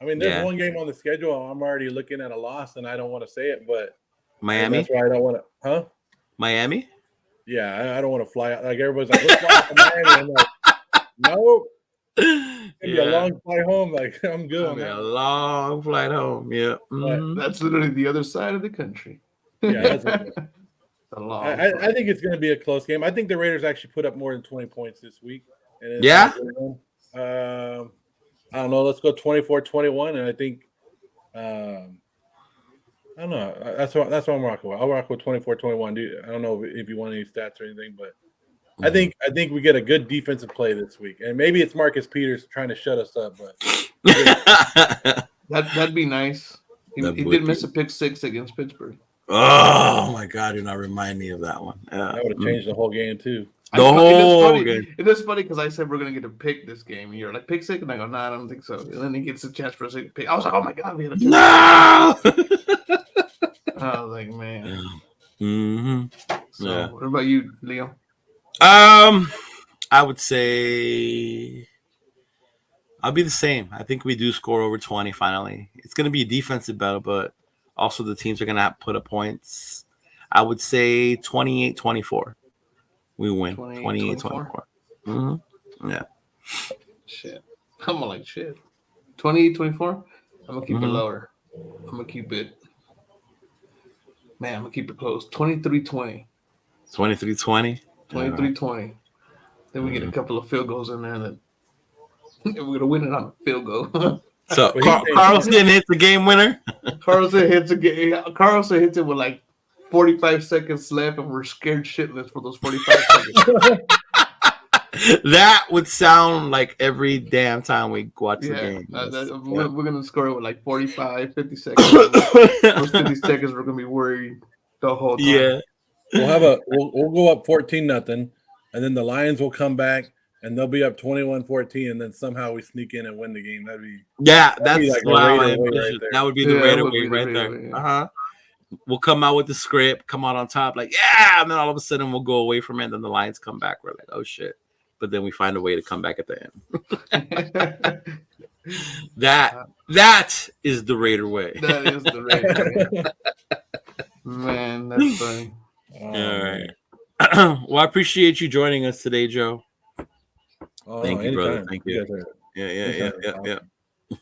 I mean, there's Yeah. one game on the schedule. I'm already looking at a loss, and I don't want to say it, but Miami. that's why I don't want to. Huh? Miami. Yeah, I don't want to fly out. Like everybody's like, let's fly out to Miami. I'm like, no. It's gonna be a long flight home. Like I'm good. It'll be a long flight home. Yeah. Mhm. That's literally the other side of the country. Yeah, that's a long. I think it's going to be a close game. I think the Raiders actually put up more than 20 points this week. And Yeah. I don't know. Let's go 24-21, and I think I don't know. That's what I'm rocking with. I'll rock with 24-21. I don't know if you want any stats or anything, but I think we get a good defensive play this week, and maybe it's Marcus Peters trying to shut us up, but that'd be nice. He did miss a pick 6 against Pittsburgh. Oh my God! Do not remind me of that one. That would have changed the whole game too. The whole game. It is funny because I said we're gonna get a pick this game, and you're like pick 6, and I go, no, I don't think so. And then he gets a chance for a second pick. I was like, oh my God, we had a chance. No. I was like, man. Mm-hmm. So, Yeah. what about you, Leo? I would say I'll be the same. I think we do score over 20 finally. It's going to be a defensive battle, but also the teams are going to have to put up points. I would say 28-24. We win. 28-24. Mm-hmm. Yeah. Shit. I'm like, shit. 28-24? I'm going to keep it lower. I'm going to keep it. Man, I'm going to keep it close. 23-20. 23-20? 23-20. Then we get a couple of field goals in there that we're going to win it on a field goal. So Carlson hits the game winner? Carlson hits it with like 45 seconds left, and we're scared shitless for those 45 seconds. That would sound like every damn time we watch the game. We're going to score it with like 45, 50 seconds. Those 50 seconds, we're going to be worried the whole time. Yeah. We'll go up 14-0, and then the Lions will come back, and they'll be up 21-14, and then somehow we sneak in and win the game. That'd be that's like that would be the Raider way right the there. Raider way, yeah. Uh-huh. We'll come out with the script, come out on top, like, yeah, and then all of a sudden we'll go away from it, and then the Lions come back. We're like, oh shit. But then we find a way to come back at the end. That is the Raider way. That is the Raider way. Man, that's funny. All right. Well, I appreciate you joining us today, Joe. Thank you, brother. Thank you. Yeah.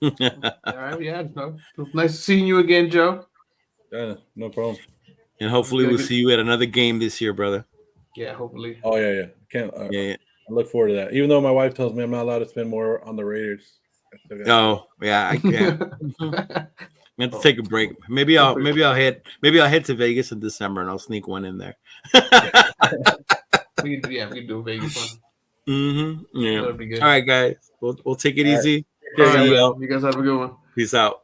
All right, yeah. No, nice seeing you again, Joe. Yeah, no problem. And hopefully we'll see you at another game this year, brother. Yeah, hopefully. Oh yeah. Can't. Yeah. I look forward to that. Even though my wife tells me I'm not allowed to spend more on the Raiders. Oh yeah, I can't. I have to take a break. Maybe I'll head to Vegas in December and I'll sneak one in there. we can do a Vegas one. Mm-hmm. Yeah. That'd be good. All right, guys. We'll take it easy. All right, you guys have a good one. Peace out.